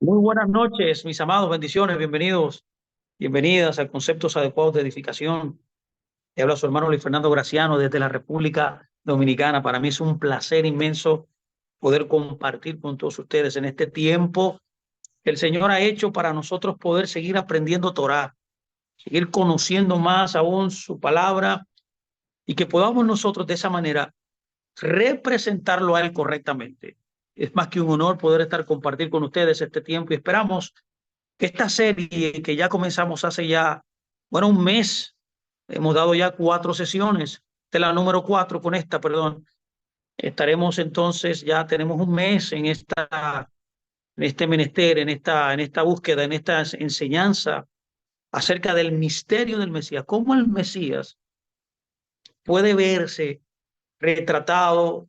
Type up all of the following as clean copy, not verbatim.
Muy buenas noches, mis amados, bendiciones, bienvenidos, bienvenidas a Conceptos Adecuados de Edificación. Te habla su hermano Luis Fernando Graciano desde la República Dominicana. Para mí es un placer inmenso poder compartir con todos ustedes en este tiempo que el Señor ha hecho para nosotros poder seguir aprendiendo Torá, seguir conociendo más aún su palabra y que podamos nosotros de esa manera representarlo a Él correctamente. Es más que un honor poder estar compartir con ustedes este tiempo y esperamos que esta serie que ya comenzamos hace ya, bueno, un mes, hemos dado ya 4 sesiones, de la número 4 con esta, perdón. Estaremos entonces, ya tenemos un mes en este menester, en esta búsqueda, en esta enseñanza acerca del misterio del Mesías, cómo el Mesías puede verse retratado,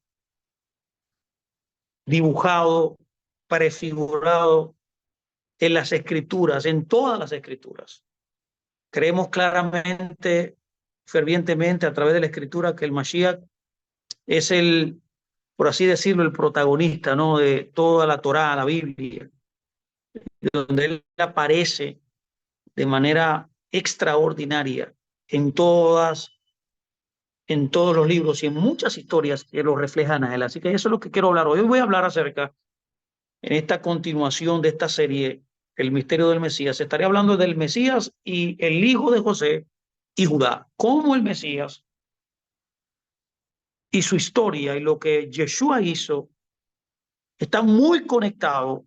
dibujado, prefigurado en las escrituras, en todas las escrituras. Creemos claramente, fervientemente, a través de la escritura, que el Mashiach es el, por así decirlo, el protagonista, ¿no?, de toda la Torá, la Biblia, donde él aparece de manera extraordinaria en en todos los libros y en muchas historias que lo reflejan a él. Así que eso es lo que quiero hablar hoy. Hoy voy a hablar acerca, en esta continuación de esta serie, El misterio del Mesías. Estaré hablando del Mesías y el hijo de José y Judá. Cómo el Mesías y su historia y lo que Yeshua hizo está muy conectado,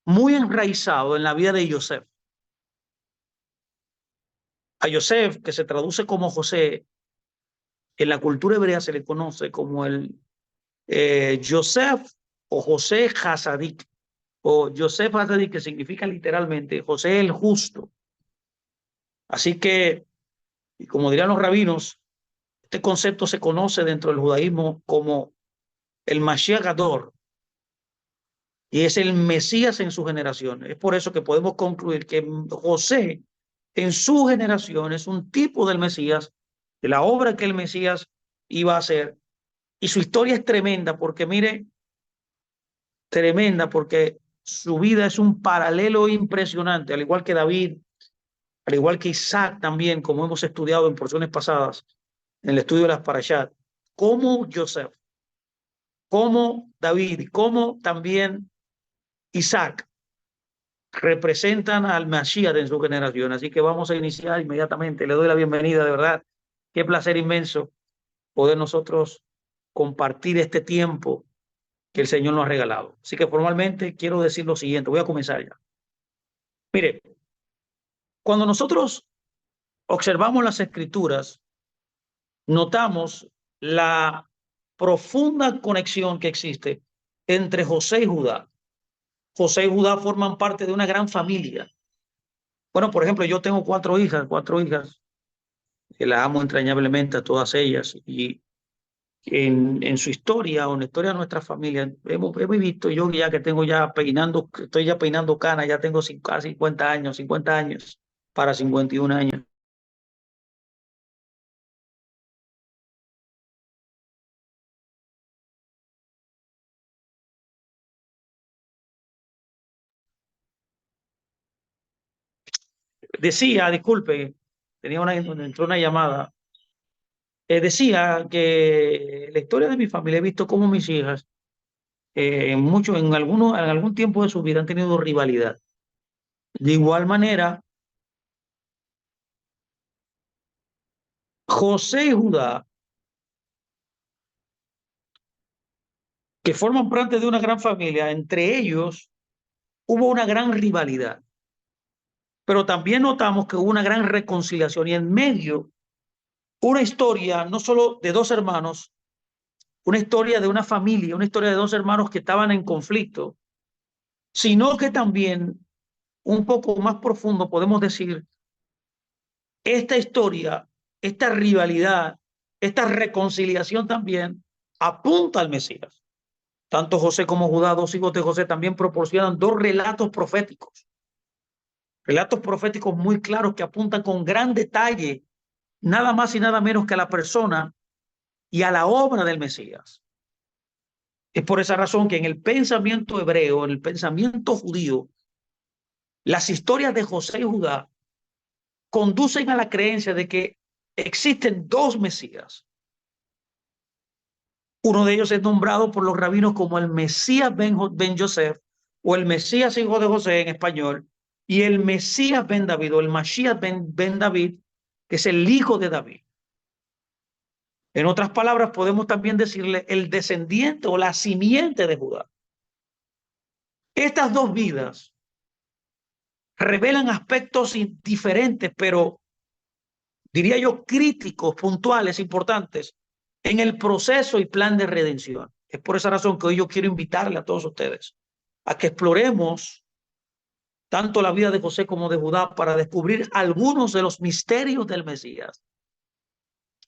muy enraizado en la vida de Yosef. A Yosef, que se traduce como José, en la cultura hebrea se le conoce como el Yosef o José Hasadik, o Yosef Hasadik, que significa literalmente José el justo. Así que, y como dirían los rabinos, este concepto se conoce dentro del judaísmo como el Mashiach Gadol, y es el Mesías en su generación. Es por eso que podemos concluir que José en su generación es un tipo del Mesías, de la obra que el Mesías iba a hacer. Y su historia es tremenda porque, mire, tremenda porque su vida es un paralelo impresionante, al igual que David, al igual que Isaac también, como hemos estudiado en porciones pasadas, en el estudio de las Parashat, como Joseph, como David, como también Isaac representan al Mashiach en su generación. Así que vamos a iniciar inmediatamente. Le doy la bienvenida, de verdad. Qué placer inmenso poder nosotros compartir este tiempo que el Señor nos ha regalado. Así que formalmente quiero decir lo siguiente. Voy a comenzar ya. Mire, cuando nosotros observamos las escrituras, notamos la profunda conexión que existe entre José y Judá. José y Judá forman parte de una gran familia. Bueno, por ejemplo, yo tengo cuatro hijas, que las amo entrañablemente a todas ellas, y en su historia o en la historia de nuestra familia hemos visto, yo ya que tengo ya peinando, estoy ya peinando canas, ya tengo casi 50 años para 51 años. Decía, disculpe, entró una llamada. Decía que la historia de mi familia, he visto cómo mis hijas, en algún tiempo de su vida han tenido rivalidad. De igual manera, José y Judá, que forman parte de una gran familia, entre ellos hubo una gran rivalidad, pero también notamos que hubo una gran reconciliación y en medio una historia no solo de dos hermanos, una historia de una familia, una historia de dos hermanos que estaban en conflicto, sino que también un poco más profundo podemos decir, esta historia, esta rivalidad, esta reconciliación también apunta al Mesías. Tanto José como Judá, dos hijos de José, también proporcionan dos relatos proféticos muy claros que apuntan con gran detalle, nada más y nada menos que a la persona y a la obra del Mesías. Es por esa razón que en el pensamiento hebreo, en el pensamiento judío, las historias de José y Judá conducen a la creencia de que existen dos Mesías. Uno de ellos es nombrado por los rabinos como el Mesías ben Yosef, o el Mesías hijo de José en español, y el Mesías ben David, o el Mashiach ben David, que es el hijo de David. En otras palabras, podemos también decirle el descendiente o la simiente de Judá. Estas dos vidas revelan aspectos diferentes, pero diría yo críticos, puntuales, importantes en el proceso y plan de redención. Es por esa razón que hoy yo quiero invitarle a todos ustedes a que exploremos tanto la vida de José como de Judá para descubrir algunos de los misterios del Mesías.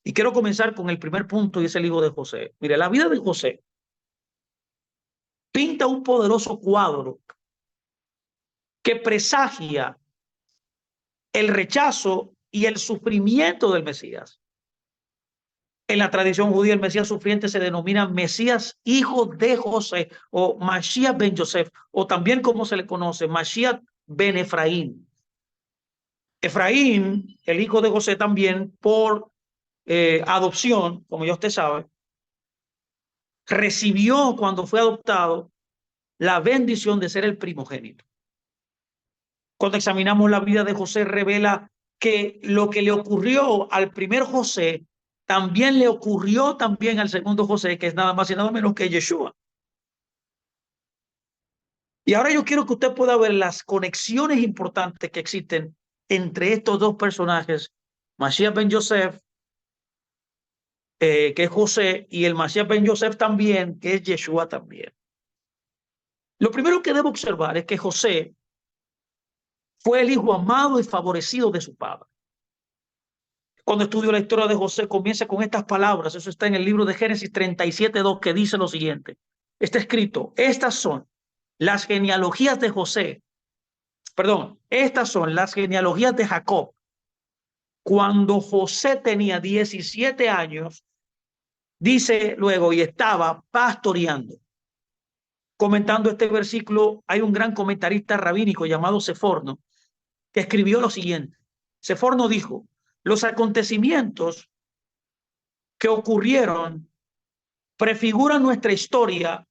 Y quiero comenzar con el primer punto, y es el hijo de José. Mire, la vida de José pinta un poderoso cuadro que presagia el rechazo y el sufrimiento del Mesías. En la tradición judía, el Mesías sufriente se denomina Mesías hijo de José o Mashiach ben Yosef, o también como se le conoce, Mashiach ben Efraín. Efraín, el hijo de José también, por adopción, como ya usted sabe, recibió cuando fue adoptado la bendición de ser el primogénito. Cuando examinamos la vida de José, revela que lo que le ocurrió al primer José también le ocurrió también al segundo José, que es nada más y nada menos que Yeshua. Y ahora yo quiero que usted pueda ver las conexiones importantes que existen entre estos dos personajes, Mashiach ben Yosef, que es José, y el Mashiach ben Yosef también, que es Yeshua también. Lo primero que debo observar es que José fue el hijo amado y favorecido de su padre. Cuando estudio la historia de José, comienza con estas palabras. Eso está en el libro de Génesis 37:2, que dice lo siguiente. Está escrito, estas son las genealogías de José. Perdón, estas son las genealogías de Jacob. Cuando José tenía 17 años, dice luego, y estaba pastoreando. Comentando este versículo, hay un gran comentarista rabínico llamado Seforno, que escribió lo siguiente. Seforno dijo, los acontecimientos que ocurrieron prefiguran nuestra historia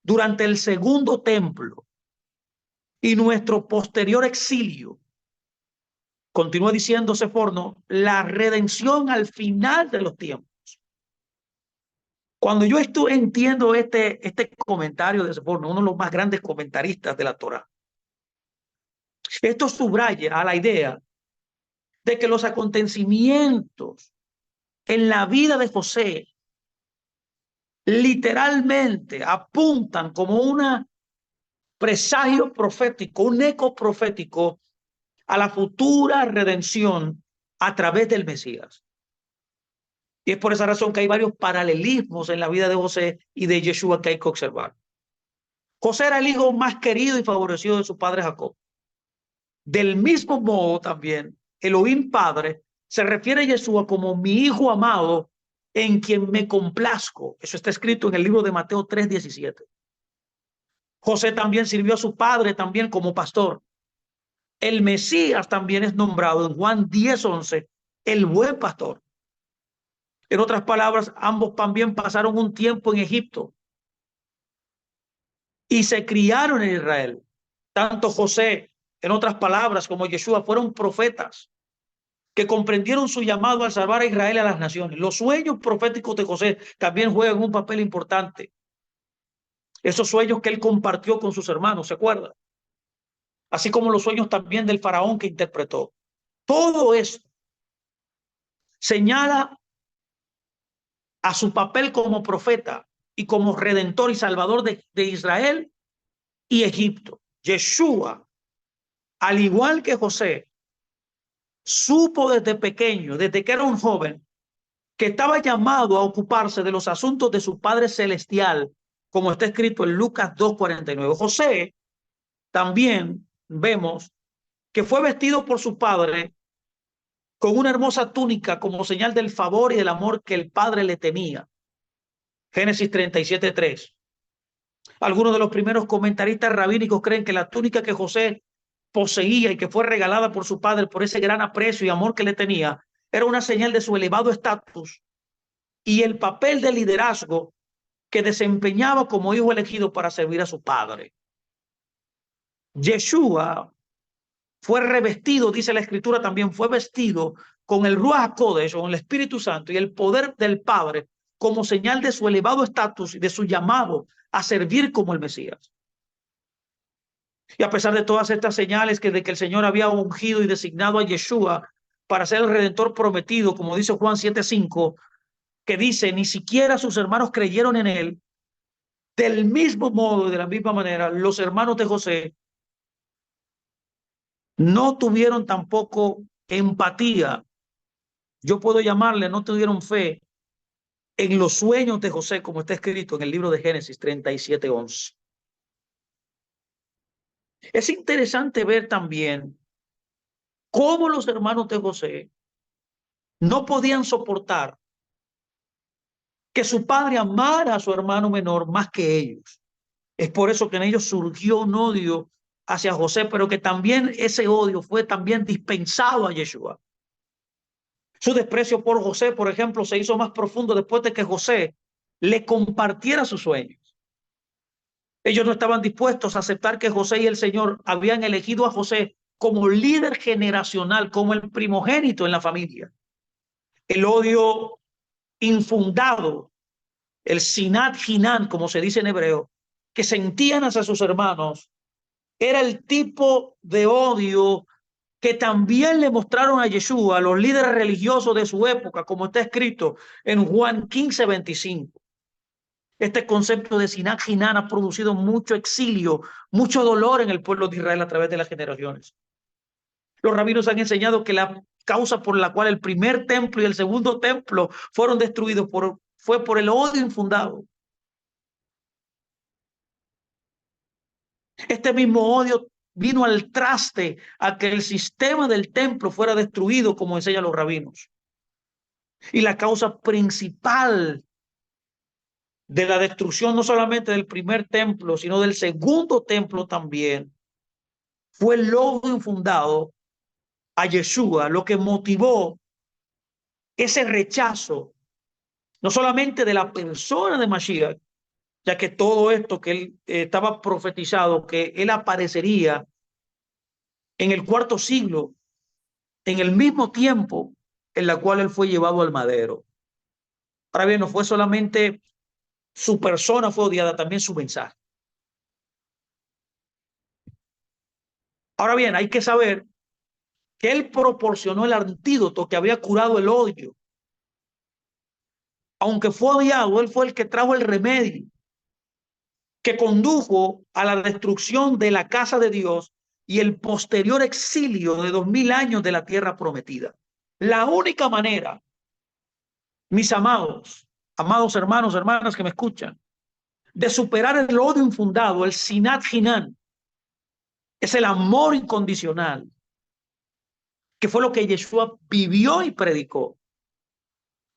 durante el segundo templo y nuestro posterior exilio. Continúa diciendo Seforno, la redención al final de los tiempos. Cuando yo entiendo este comentario de Seforno, uno de los más grandes comentaristas de la Torá, esto subraya a la idea de que los acontecimientos en la vida de José literalmente apuntan como un presagio profético, un eco profético a la futura redención a través del Mesías. Y es por esa razón que hay varios paralelismos en la vida de José y de Yeshua que hay que observar. José era el hijo más querido y favorecido de su padre Jacob. Del mismo modo también, Elohim Padre se refiere a Yeshua como mi hijo amado en quien me complazco. Eso está escrito en el libro de Mateo 3:17. José también sirvió a su padre también como pastor. El Mesías también es nombrado en Juan 10:11, el buen pastor. En otras palabras, ambos también pasaron un tiempo en Egipto y se criaron en Israel. Tanto José, en otras palabras, como Yeshua fueron profetas que comprendieron su llamado al salvar a Israel y a las naciones. Los sueños proféticos de José también juegan un papel importante. Esos sueños que él compartió con sus hermanos, ¿se acuerdan? Así como los sueños también del faraón que interpretó. Todo esto señala a su papel como profeta y como redentor y salvador de Israel y Egipto. Yeshua, al igual que José, supo desde pequeño, desde que era un joven, que estaba llamado a ocuparse de los asuntos de su Padre Celestial, como está escrito en Lucas 2:49. José también vemos que fue vestido por su padre con una hermosa túnica como señal del favor y del amor que el padre le tenía. Génesis 37:3. Algunos de los primeros comentaristas rabínicos creen que la túnica que José poseía y que fue regalada por su padre por ese gran aprecio y amor que le tenía, era una señal de su elevado estatus y el papel de liderazgo que desempeñaba como hijo elegido para servir a su padre. Yeshua fue revestido, dice la escritura también, fue vestido con el Ruach HaKodesh, con el Espíritu Santo y el poder del Padre como señal de su elevado estatus y de su llamado a servir como el Mesías. Y a pesar de todas estas señales de que el Señor había ungido y designado a Yeshua para ser el Redentor prometido, como dice Juan 7:5, que dice, ni siquiera sus hermanos creyeron en él, del mismo modo y de la misma manera, los hermanos de José no tuvieron tampoco empatía, yo puedo llamarle, no tuvieron fe en los sueños de José, como está escrito en el libro de Génesis 37:11. Es interesante ver también cómo los hermanos de José no podían soportar que su padre amara a su hermano menor más que ellos. Es por eso que en ellos surgió un odio hacia José, pero que también ese odio fue también dispensado a Yeshua. Su desprecio por José, por ejemplo, se hizo más profundo después de que José le compartiera sus sueños. Ellos no estaban dispuestos a aceptar que José y el Señor habían elegido a José como líder generacional, como el primogénito en la familia. El odio infundado, el sinat hinan, como se dice en hebreo, que sentían hacia sus hermanos, era el tipo de odio que también le mostraron a Yeshua, a los líderes religiosos de su época, como está escrito en Juan 15:25. Este concepto de Sinat Hinan ha producido mucho exilio, mucho dolor en el pueblo de Israel a través de las generaciones. Los rabinos han enseñado que la causa por la cual el primer templo y el segundo templo fueron destruidos fue por el odio infundado. Este mismo odio vino al traste a que el sistema del templo fuera destruido, como enseñan los rabinos. Y la causa principal de la destrucción no solamente del primer templo, sino del segundo templo también, fue el odio infundado a Yeshua, lo que motivó ese rechazo, no solamente de la persona de Mashiach, ya que todo esto que él estaba profetizado, que él aparecería en el cuarto siglo, en el mismo tiempo en la cual él fue llevado al madero. Ahora bien, no fue solamente su persona fue odiada, también su mensaje. Ahora bien, hay que saber que él proporcionó el antídoto que había curado el odio. Aunque fue odiado, él fue el que trajo el remedio que condujo a la destrucción de la casa de Dios y el posterior exilio de 2000 años de la tierra prometida. La única manera, mis amados, amados hermanos, hermanas que me escuchan, de superar el odio infundado, el sinat hinan, es el amor incondicional, que fue lo que Yeshua vivió y predicó.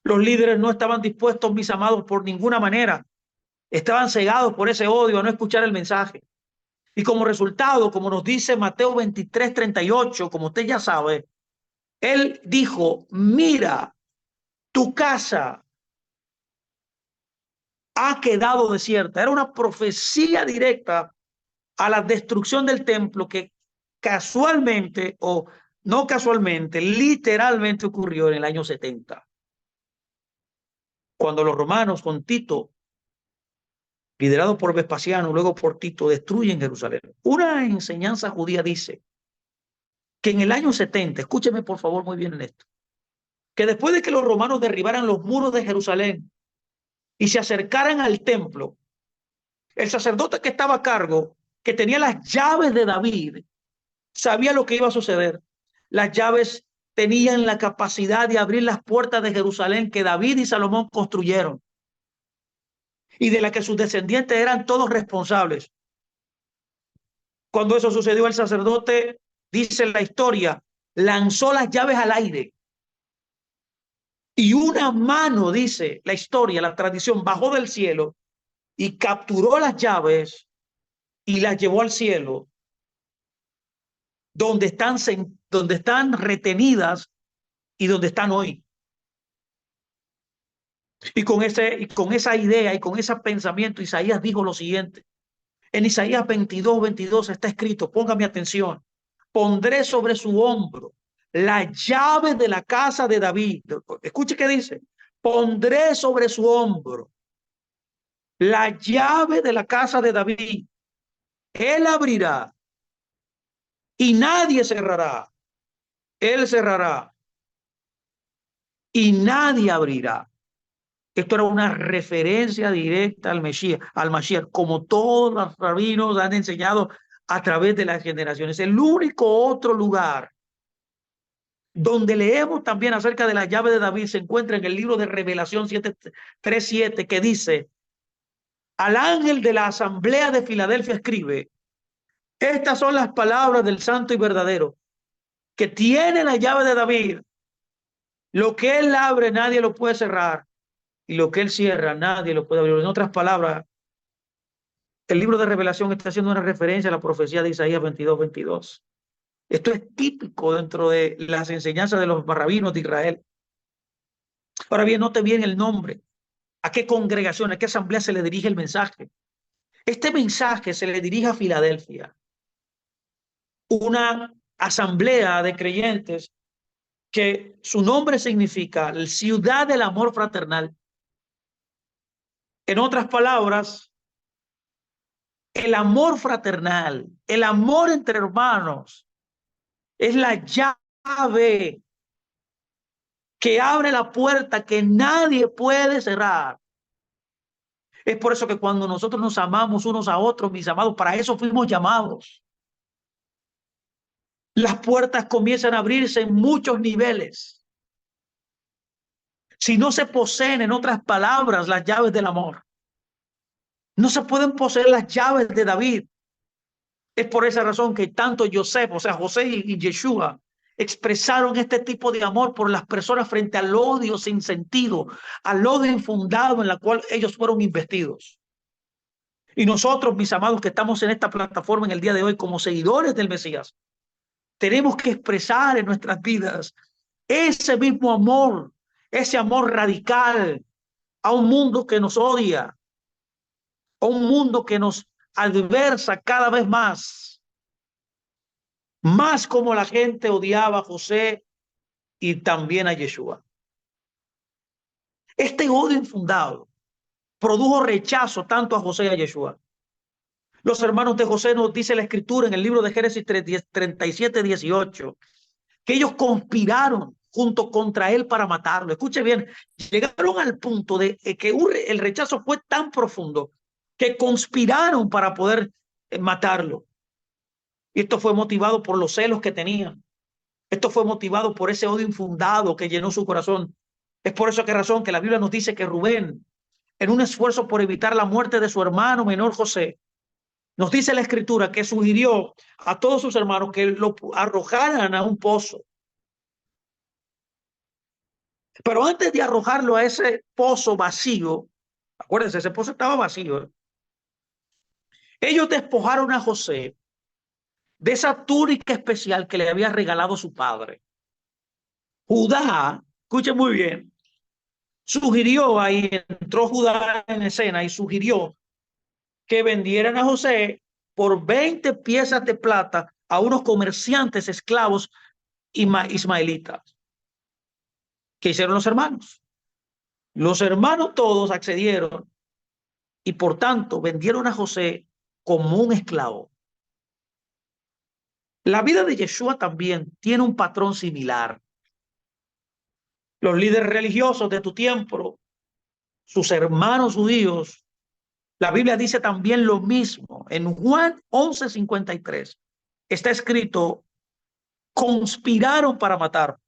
Los líderes no estaban dispuestos, mis amados, por ninguna manera. Estaban cegados por ese odio a no escuchar el mensaje. Y como resultado, como nos dice Mateo 23:38, como usted ya sabe, él dijo, mira, tu casa ha quedado desierta. Era una profecía directa a la destrucción del templo que casualmente o no casualmente, literalmente ocurrió en el año 70, cuando los romanos con Tito, liderados por Vespasiano, luego por Tito, destruyen Jerusalén. Una enseñanza judía dice que en el año 70, escúcheme por favor muy bien en esto, que después de que los romanos derribaran los muros de Jerusalén y se acercaran al templo, el sacerdote que estaba a cargo, que tenía las llaves de David, sabía lo que iba a suceder. Las llaves tenían la capacidad de abrir las puertas de Jerusalén que David y Salomón construyeron y de la que sus descendientes eran todos responsables. Cuando eso sucedió, el sacerdote, dice la historia, lanzó las llaves al aire Y una mano, dice la historia, la tradición, bajó del cielo y capturó las llaves y las llevó al cielo, donde están retenidas y donde están hoy. Y con esa idea y con ese pensamiento, Isaías dijo lo siguiente. En Isaías 22:22 está escrito, póngame atención, pondré sobre su hombro la llave de la casa de David. Escuche qué dice, pondré sobre su hombro la llave de la casa de David. Él abrirá y nadie cerrará. Él cerrará y nadie abrirá. Esto era una referencia directa al Mesías, al Mashiach, como todos los rabinos han enseñado a través de las generaciones. El único otro lugar donde leemos también acerca de la llave de David se encuentra en el libro de Revelación 3:7, que dice, al ángel de la asamblea de Filadelfia escribe, estas son las palabras del santo y verdadero, que tiene la llave de David. Lo que él abre nadie lo puede cerrar y lo que él cierra nadie lo puede abrir. En otras palabras, el libro de Revelación está haciendo una referencia a la profecía de Isaías 22:22. Esto es típico dentro de las enseñanzas de los rabinos de Israel. Ahora bien, note bien el nombre. ¿A qué congregación, a qué asamblea se le dirige el mensaje? Este mensaje se le dirige a Filadelfia, una asamblea de creyentes que su nombre significa ciudad del amor fraternal. En otras palabras, el amor fraternal, el amor entre hermanos, es la llave que abre la puerta que nadie puede cerrar. Es por eso que cuando nosotros nos amamos unos a otros, mis amados, para eso fuimos llamados. Las puertas comienzan a abrirse en muchos niveles. Si no se poseen, en otras palabras, las llaves del amor, no se pueden poseer las llaves de David. Es por esa razón que tanto Joseph, o sea, José y Yeshua, expresaron este tipo de amor por las personas frente al odio sin sentido, al odio infundado en la cual ellos fueron investidos. Y nosotros, mis amados, que estamos en esta plataforma en el día de hoy como seguidores del Mesías, tenemos que expresar en nuestras vidas ese mismo amor, ese amor radical a un mundo que nos odia, a un mundo que nos adversa cada vez más como la gente odiaba a José y también a Yeshua. Este odio infundado produjo rechazo tanto a José y a Yeshua. Los hermanos de José, nos dice la escritura en el libro de Génesis 37:18, que ellos conspiraron junto contra él para matarlo. Escuche bien, llegaron al punto de que el rechazo fue tan profundo que conspiraron para poder matarlo. Y esto fue motivado por los celos que tenían. Esto fue motivado por ese odio infundado que llenó su corazón. Es por eso que razón que la Biblia nos dice que Rubén, en un esfuerzo por evitar la muerte de su hermano menor José, nos dice la escritura que sugirió a todos sus hermanos que lo arrojaran a un pozo. Pero antes de arrojarlo a ese pozo vacío, acuérdense, ese pozo estaba vacío, ellos despojaron a José de esa túnica especial que le había regalado su padre. Judá, escuche muy bien, sugirió ahí, entró Judá en escena y sugirió que vendieran a José por 20 piezas de plata a unos comerciantes esclavos ismaelitas. ¿Qué hicieron los hermanos? Los hermanos todos accedieron y por tanto vendieron a José como un esclavo. La vida de Yeshua también tiene un patrón similar. Los líderes religiosos de tu tiempo, sus hermanos judíos, la Biblia dice también lo mismo. En Juan 11:53 está escrito, conspiraron para matar.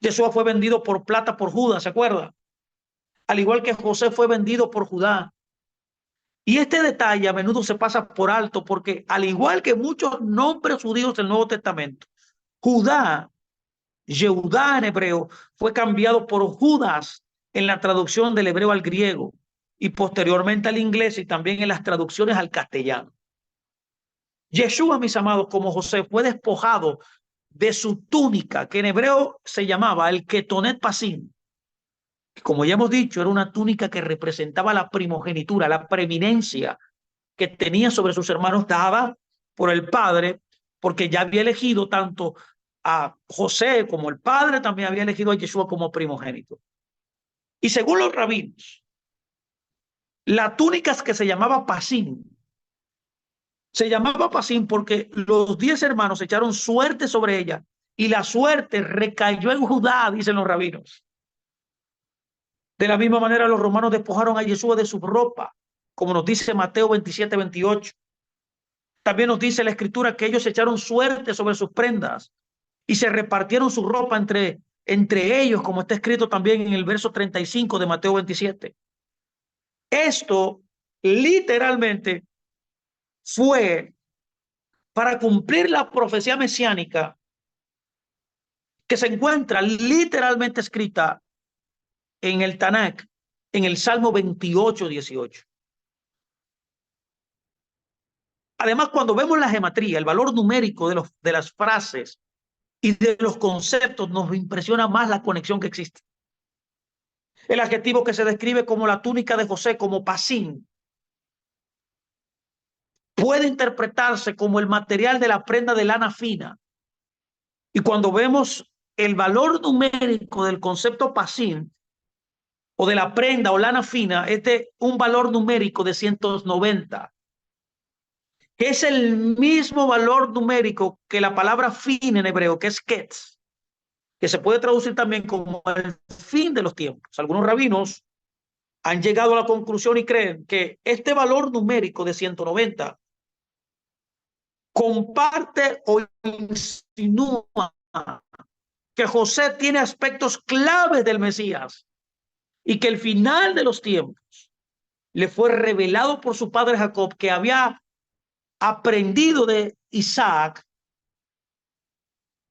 Yeshua fue vendido por plata por Judas, ¿se acuerda? Al igual que José fue vendido por Judá. Y este detalle a menudo se pasa por alto porque, al igual que muchos nombres judíos del Nuevo Testamento, Judá Yehudá en hebreo fue cambiado por Judas en la traducción del hebreo al griego y posteriormente al inglés y también en las traducciones al castellano. Yeshua, mis amados, como José, fue despojado de su túnica, que en hebreo se llamaba el ketonet pasim. Como ya hemos dicho, era una túnica que representaba la primogenitura, la preeminencia que tenía sobre sus hermanos dada por el padre, porque ya había elegido tanto a José como el padre también había elegido a Yeshua como primogénito. Y según los rabinos, la túnica que se llamaba Pasín porque los 10 hermanos echaron suerte sobre ella y la suerte recayó en Judá, dicen los rabinos. De la misma manera, los romanos despojaron a Yeshua de su ropa, como nos dice Mateo 27-28. También nos dice la escritura que ellos echaron suerte sobre sus prendas y se repartieron su ropa entre ellos, como está escrito también en el verso 35 de Mateo 27. Esto literalmente fue para cumplir la profecía mesiánica que se encuentra literalmente escrita en el Tanakh, en el Salmo 28-18. Además, cuando vemos la gematría, el valor numérico de las frases y de los conceptos, nos impresiona más la conexión que existe. El adjetivo que se describe como la túnica de José, como pasín, puede interpretarse como el material de la prenda de lana fina. Y cuando vemos el valor numérico del concepto pasín, o de la prenda o lana fina, es de un valor numérico de 190, que es el mismo valor numérico que la palabra fin en hebreo, que es ketz, que se puede traducir también como el fin de los tiempos. Algunos rabinos han llegado a la conclusión y creen que este valor numérico de 190 comparte o insinúa que José tiene aspectos claves del Mesías y que el final de los tiempos le fue revelado por su padre Jacob, que había aprendido de Isaac,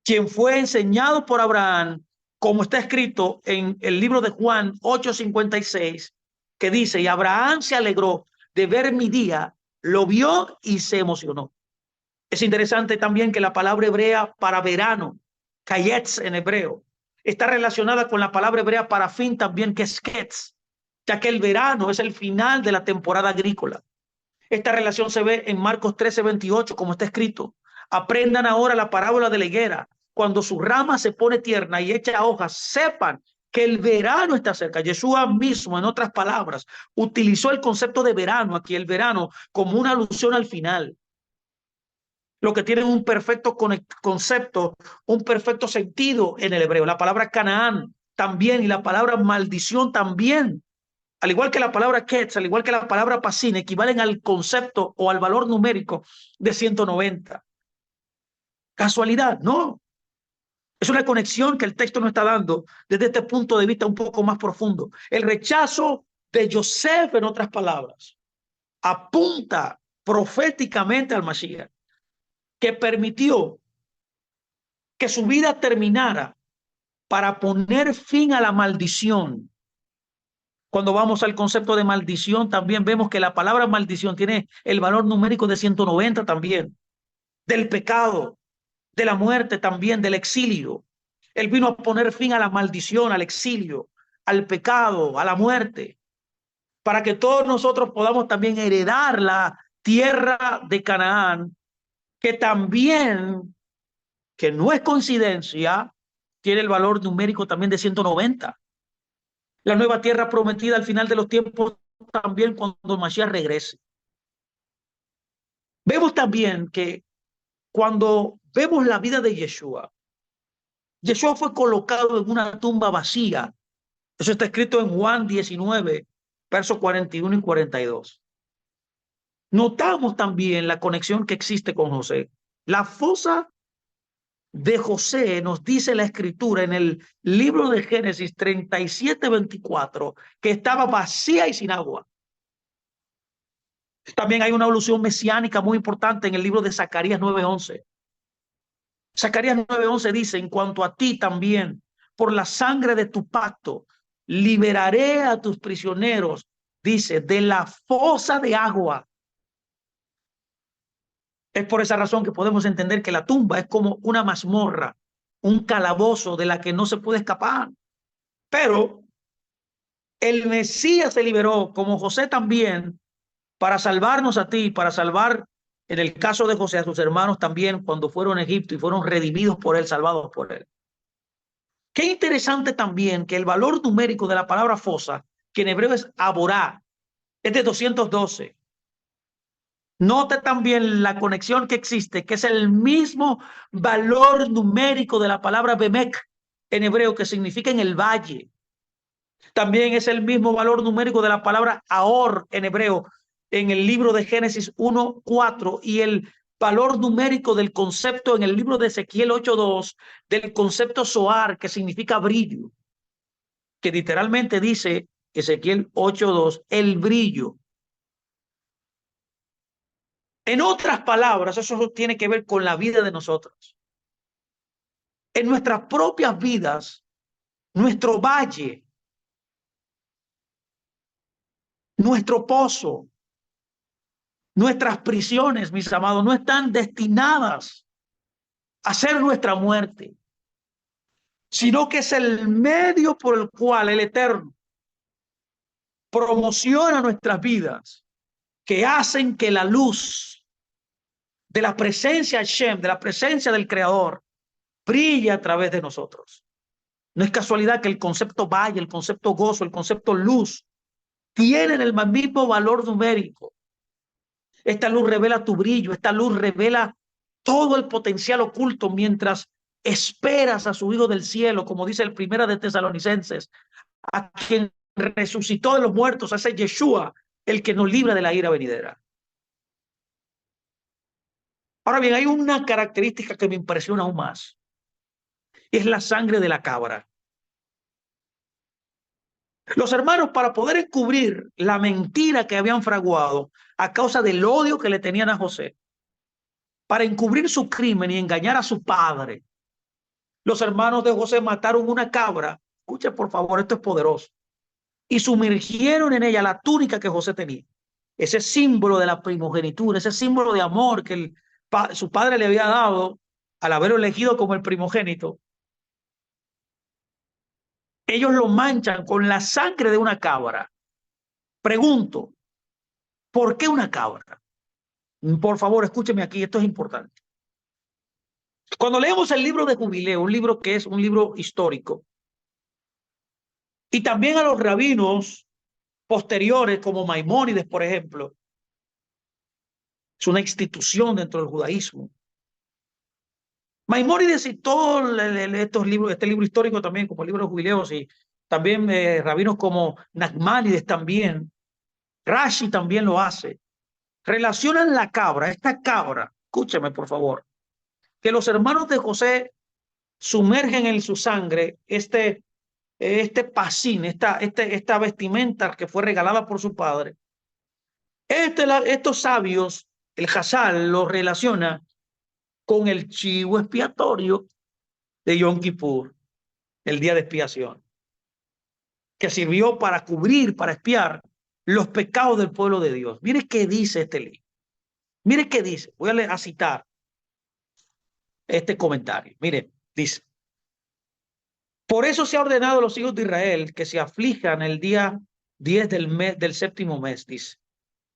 quien fue enseñado por Abraham, como está escrito en el libro de Juan 8:56, que dice, y Abraham se alegró de ver mi día, lo vio y se emocionó. Es interesante también que la palabra hebrea para verano, kayetz en hebreo, está relacionada con la palabra hebrea para fin también, que es ketz, ya que el verano es el final de la temporada agrícola. Esta relación se ve en Marcos 13:28, como está escrito. Aprendan ahora la parábola de la higuera. Cuando su rama se pone tierna y echa hojas, sepan que el verano está cerca. Yeshua mismo, en otras palabras, utilizó el concepto de verano aquí, el verano, como una alusión al final. Lo que tiene un perfecto concepto, un perfecto sentido en el hebreo. La palabra Canaán también y la palabra maldición también, al igual que la palabra Ketz, al igual que la palabra Pasín, equivalen al concepto o al valor numérico de 190. ¿Casualidad? No. Es una conexión que el texto nos está dando desde este punto de vista un poco más profundo. El rechazo de Joseph, en otras palabras, apunta proféticamente al Mashiach, que permitió que su vida terminara para poner fin a la maldición. Cuando vamos al concepto de maldición, también vemos que la palabra maldición tiene el valor numérico de 190 también, del pecado, de la muerte también, del exilio. Él vino a poner fin a la maldición, al exilio, al pecado, a la muerte, para que todos nosotros podamos también heredar la tierra de Canaán, que también, que no es coincidencia, tiene el valor numérico también de 190. La nueva tierra prometida al final de los tiempos también cuando Mashiach regrese. Vemos también que cuando vemos la vida de Yeshua, Yeshua fue colocado en una tumba vacía. Eso está escrito en Juan 19, versos 41 y 42. Notamos también la conexión que existe con José. La fosa de José, nos dice la escritura en el libro de Génesis 37:24, que estaba vacía y sin agua. También hay una alusión mesiánica muy importante en el libro de Zacarías 9:11. Zacarías 9:11 dice, en cuanto a ti también, por la sangre de tu pacto, liberaré a tus prisioneros, dice, de la fosa de agua. Es por esa razón que podemos entender que la tumba es como una mazmorra, un calabozo de la que no se puede escapar. Pero el Mesías se liberó, como José también, para salvarnos a ti, para salvar, en el caso de José, a sus hermanos también, cuando fueron a Egipto y fueron redimidos por él, salvados por él. Qué interesante también que el valor numérico de la palabra fosa, que en hebreo es aborá, es de 212. Note también la conexión que existe, que es el mismo valor numérico de la palabra Bemek en hebreo, que significa en el valle. También es el mismo valor numérico de la palabra Ahor en hebreo, en el libro de Génesis 1:4, y el valor numérico del concepto en el libro de Ezequiel 8:2, del concepto Zoar, que significa brillo, que literalmente dice Ezequiel 8:2, el brillo. En otras palabras, eso tiene que ver con la vida de nosotros. En nuestras propias vidas, nuestro valle, nuestro pozo, nuestras prisiones, mis amados, no están destinadas a ser nuestra muerte, sino que es el medio por el cual el Eterno promociona nuestras vidas, que hacen que la luz de la presencia de Shem, de la presencia del Creador, brille a través de nosotros. No es casualidad que el concepto valle, el concepto gozo, el concepto luz tienen el mismo valor numérico. Esta luz revela tu brillo, esta luz revela todo el potencial oculto mientras esperas a su Hijo del cielo, como dice el Primera de Tesalonicenses, a quien resucitó de los muertos, a ese Yeshua, el que nos libra de la ira venidera. Ahora bien, hay una característica que me impresiona aún más, y es la sangre de la cabra. Los hermanos, para poder encubrir la mentira que habían fraguado a causa del odio que le tenían a José, para encubrir su crimen y engañar a su padre, los hermanos de José mataron una cabra. Escuche, por favor, esto es poderoso. Y sumergieron en ella la túnica que José tenía. Ese símbolo de la primogenitura, ese símbolo de amor que su padre le había dado al haberlo elegido como el primogénito. Ellos lo manchan con la sangre de una cabra. Pregunto, ¿por qué una cabra? Por favor, escúcheme aquí, esto es importante. Cuando leemos el libro de Jubileo, un libro que es un libro histórico, y también a los rabinos posteriores, como Maimónides, por ejemplo, es una institución dentro del judaísmo. Maimónides y todos estos libros, este libro histórico también, como el libro de Jubileos, y también rabinos como Nachmanides también, Rashi también lo hace, relacionan la cabra, esta cabra, escúcheme por favor, que los hermanos de José sumergen en su sangre este pasín, esta vestimenta que fue regalada por su padre. Estos sabios, el Hazal lo relaciona con el chivo expiatorio de Yom Kippur, el día de expiación, que sirvió para cubrir, para expiar los pecados del pueblo de Dios. Mire qué dice este libro. Mire qué dice. Voy a citar este comentario. Mire, dice: por eso se ha ordenado a los hijos de Israel que se aflijan el día 10 del séptimo mes, dice.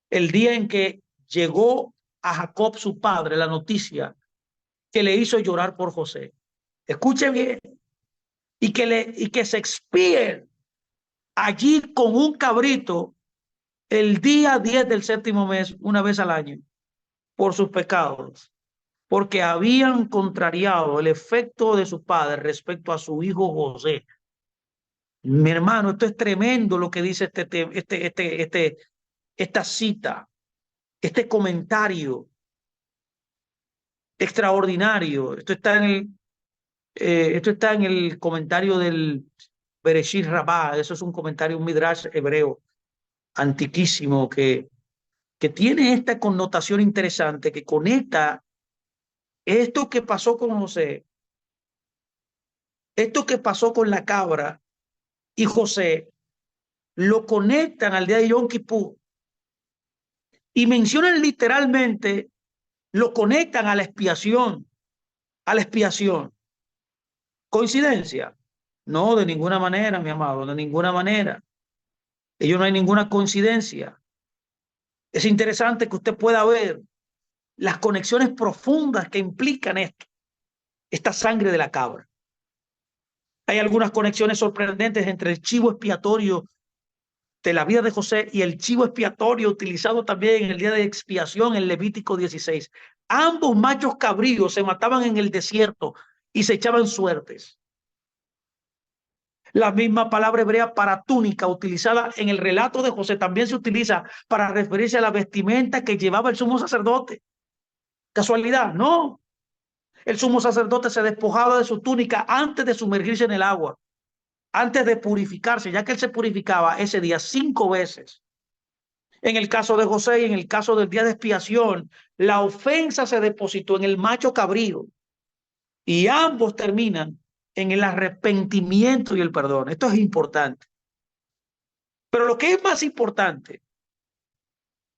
El día en que llegó a Jacob su padre la noticia que le hizo llorar por José. Escuche bien. Y que se expíen allí con un cabrito el día 10 del séptimo mes, una vez al año, por sus pecados, porque habían contrariado el efecto de su padre respecto a su hijo José. Mi hermano, esto es tremendo lo que dice esta cita, este comentario extraordinario. Esto está en el comentario del Bereshit Rabbah. Eso es un comentario, un midrash hebreo antiquísimo que tiene esta connotación interesante que conecta esto que pasó con José, esto que pasó con la cabra y José, lo conectan al día de Yom Kippur y mencionan literalmente, lo conectan a la expiación, a la expiación. ¿Coincidencia? No, de ninguna manera, mi amado, de ninguna manera. Ello no hay ninguna coincidencia. Es interesante que usted pueda ver las conexiones profundas que implican esto, esta sangre de la cabra. Hay algunas conexiones sorprendentes entre el chivo expiatorio de la vida de José y el chivo expiatorio utilizado también en el día de expiación en Levítico 16. Ambos machos cabríos se mataban en el desierto y se echaban suertes. La misma palabra hebrea para túnica utilizada en el relato de José también se utiliza para referirse a la vestimenta que llevaba el sumo sacerdote. ¿Casualidad? No. El sumo sacerdote se despojaba de su túnica antes de sumergirse en el agua, antes de purificarse, ya que él se purificaba ese día 5 veces. En el caso de José y en el caso del día de expiación, la ofensa se depositó en el macho cabrío y ambos terminan en el arrepentimiento y el perdón. Esto es importante. Pero lo que es más importante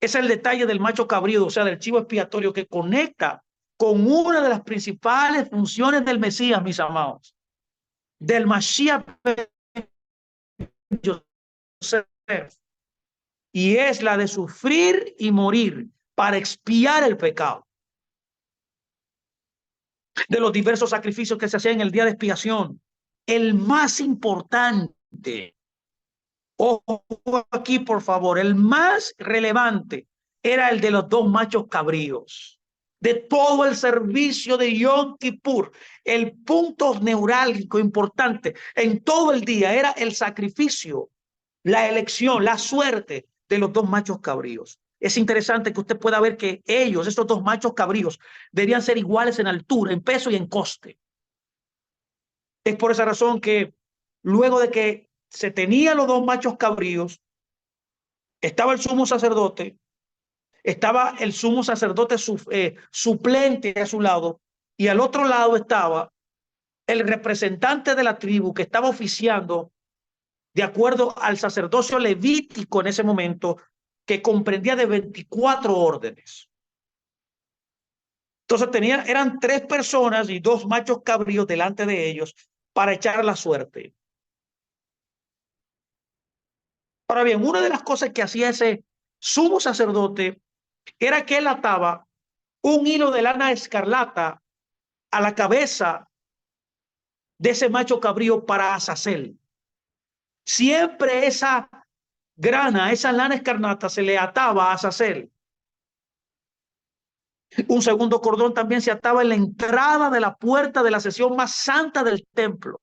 es el detalle del macho cabrío, o sea, del chivo expiatorio que conecta con una de las principales funciones del Mesías, mis amados, del Mashiach Yosef, y es la de sufrir y morir para expiar el pecado. De los diversos sacrificios que se hacían en el día de expiación, el más importante, ojo aquí por favor, el más relevante era el de los dos machos cabríos. De todo el servicio de Yom Kippur, el punto neurálgico importante en todo el día era el sacrificio, la elección, la suerte de los dos machos cabríos. Es interesante que usted pueda ver que ellos, estos dos machos cabríos, deberían ser iguales en altura, en peso y en coste. Es por esa razón que luego de que se tenían los dos machos cabríos, estaba el sumo sacerdote, estaba el sumo sacerdote suplente a su lado, y al otro lado estaba el representante de la tribu que estaba oficiando de acuerdo al sacerdocio levítico en ese momento, que comprendía de 24 órdenes. Entonces eran 3 personas y 2 machos cabríos delante de ellos para echar la suerte. Ahora bien, una de las cosas que hacía ese sumo sacerdote era que él ataba un hilo de lana escarlata a la cabeza de ese macho cabrío para Azazel. Siempre esa grana, esa lana escarlata se le ataba a Azazel. Un segundo cordón también se ataba en la entrada de la puerta de la sesión más santa del templo.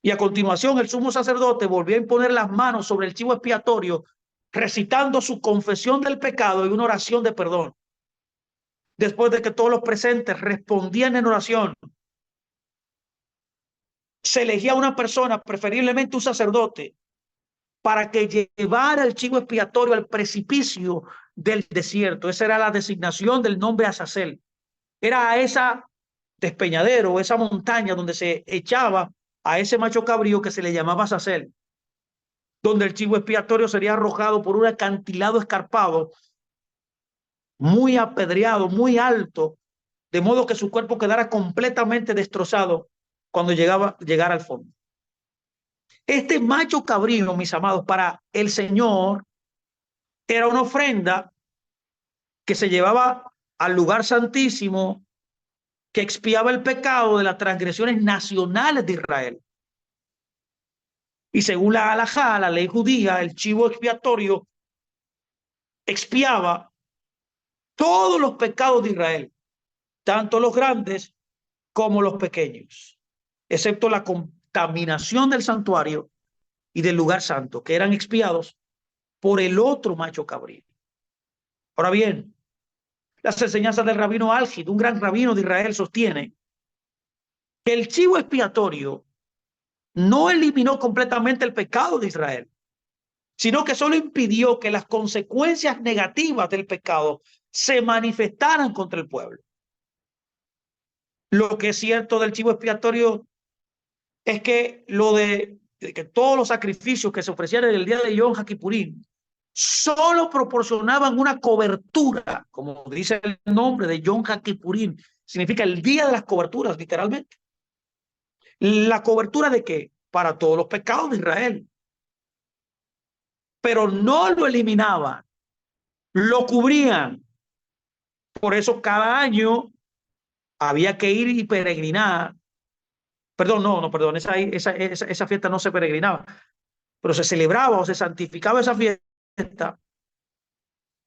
Y a continuación el sumo sacerdote volvió a imponer las manos sobre el chivo expiatorio, recitando su confesión del pecado y una oración de perdón. Después de que todos los presentes respondían en oración, se elegía una persona, preferiblemente un sacerdote, para que llevara el chivo expiatorio al precipicio del desierto. Esa era la designación del nombre Azazel. Era a esa despeñadero, esa montaña donde se echaba a ese macho cabrío que se le llamaba Azazel, donde el chivo expiatorio sería arrojado por un acantilado escarpado, muy apedreado, muy alto, de modo que su cuerpo quedara completamente destrozado cuando llegara al fondo. Este macho cabrío, mis amados, para el Señor era una ofrenda que se llevaba al lugar santísimo, que expiaba el pecado de las transgresiones nacionales de Israel. Y según la halajá, la ley judía, el chivo expiatorio expiaba todos los pecados de Israel, tanto los grandes como los pequeños, excepto la contaminación del santuario y del lugar santo, que eran expiados por el otro macho cabrío. Ahora bien, las enseñanzas del rabino Algid, un gran rabino de Israel, sostiene que el chivo expiatorio no eliminó completamente el pecado de Israel, sino que solo impidió que las consecuencias negativas del pecado se manifestaran contra el pueblo. Lo que es cierto del chivo expiatorio es que que todos los sacrificios que se ofrecían en el día de Yom Kippurín solo proporcionaban una cobertura, como dice el nombre de Yom Kippurín, significa el día de las coberturas, literalmente. ¿La cobertura de qué? Para todos los pecados de Israel. Pero no lo eliminaban, lo cubrían. Por eso cada año había que ir y peregrinar. Perdón, perdón, esa fiesta no se peregrinaba, pero se celebraba o se santificaba esa fiesta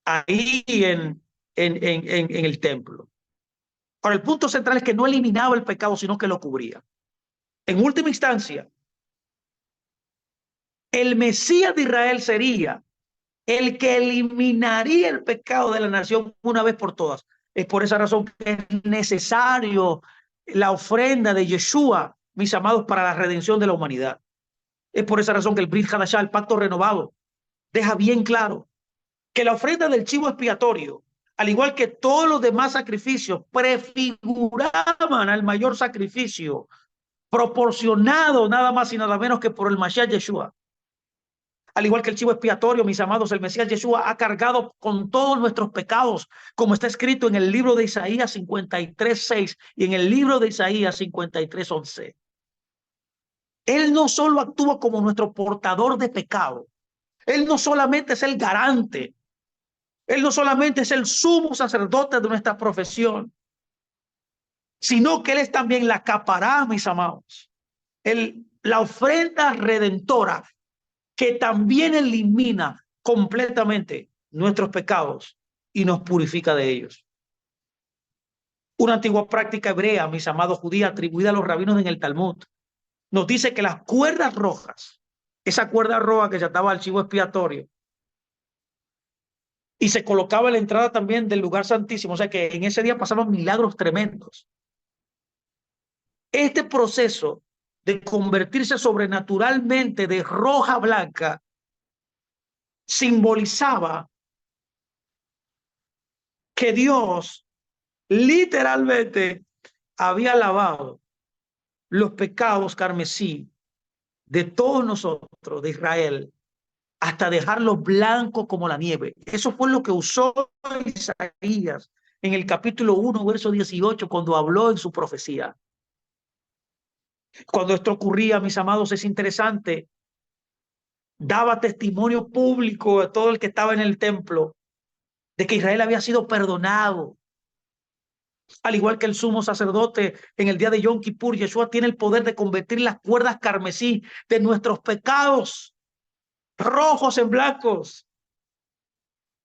ahí en el templo. Ahora, el punto central es que no eliminaba el pecado, sino que lo cubría. En última instancia, el Mesías de Israel sería el que eliminaría el pecado de la nación una vez por todas. Es por esa razón que es necesario la ofrenda de Yeshua, mis amados, para la redención de la humanidad. Es por esa razón que el Brit Hadashah, el pacto renovado, deja bien claro que la ofrenda del chivo expiatorio, al igual que todos los demás sacrificios, prefiguraban al mayor sacrificio proporcionado nada más y nada menos que por el Mashiach Yeshua. Al igual que el chivo expiatorio, mis amados, el Mesías Yeshua ha cargado con todos nuestros pecados, como está escrito en el libro de Isaías 53:6 y en el libro de Isaías 53:11. Él no solo actúa como nuestro portador de pecado, él no solamente es el garante, él no solamente es el sumo sacerdote de nuestra profesión, sino que él es también la capará, mis amados, la ofrenda redentora que también elimina completamente nuestros pecados y nos purifica de ellos. Una antigua práctica hebrea, mis amados judíos, atribuida a los rabinos en el Talmud, nos dice que las cuerdas rojas, esa cuerda roja que se ataba al chivo expiatorio, y se colocaba en la entrada también del lugar santísimo, o sea que en ese día pasaban milagros tremendos. Este proceso de convertirse sobrenaturalmente de roja a blanca simbolizaba que Dios literalmente había lavado los pecados carmesí de todos nosotros, de Israel, hasta dejarlos blancos como la nieve. Eso fue lo que usó Isaías en el capítulo 1, verso 18, cuando habló en su profecía. Cuando esto ocurría, mis amados, es interesante, daba testimonio público a todo el que estaba en el templo de que Israel había sido perdonado. Al igual que el sumo sacerdote en el día de Yom Kippur, Yeshua tiene el poder de convertir las cuerdas carmesí de nuestros pecados rojos en blancos.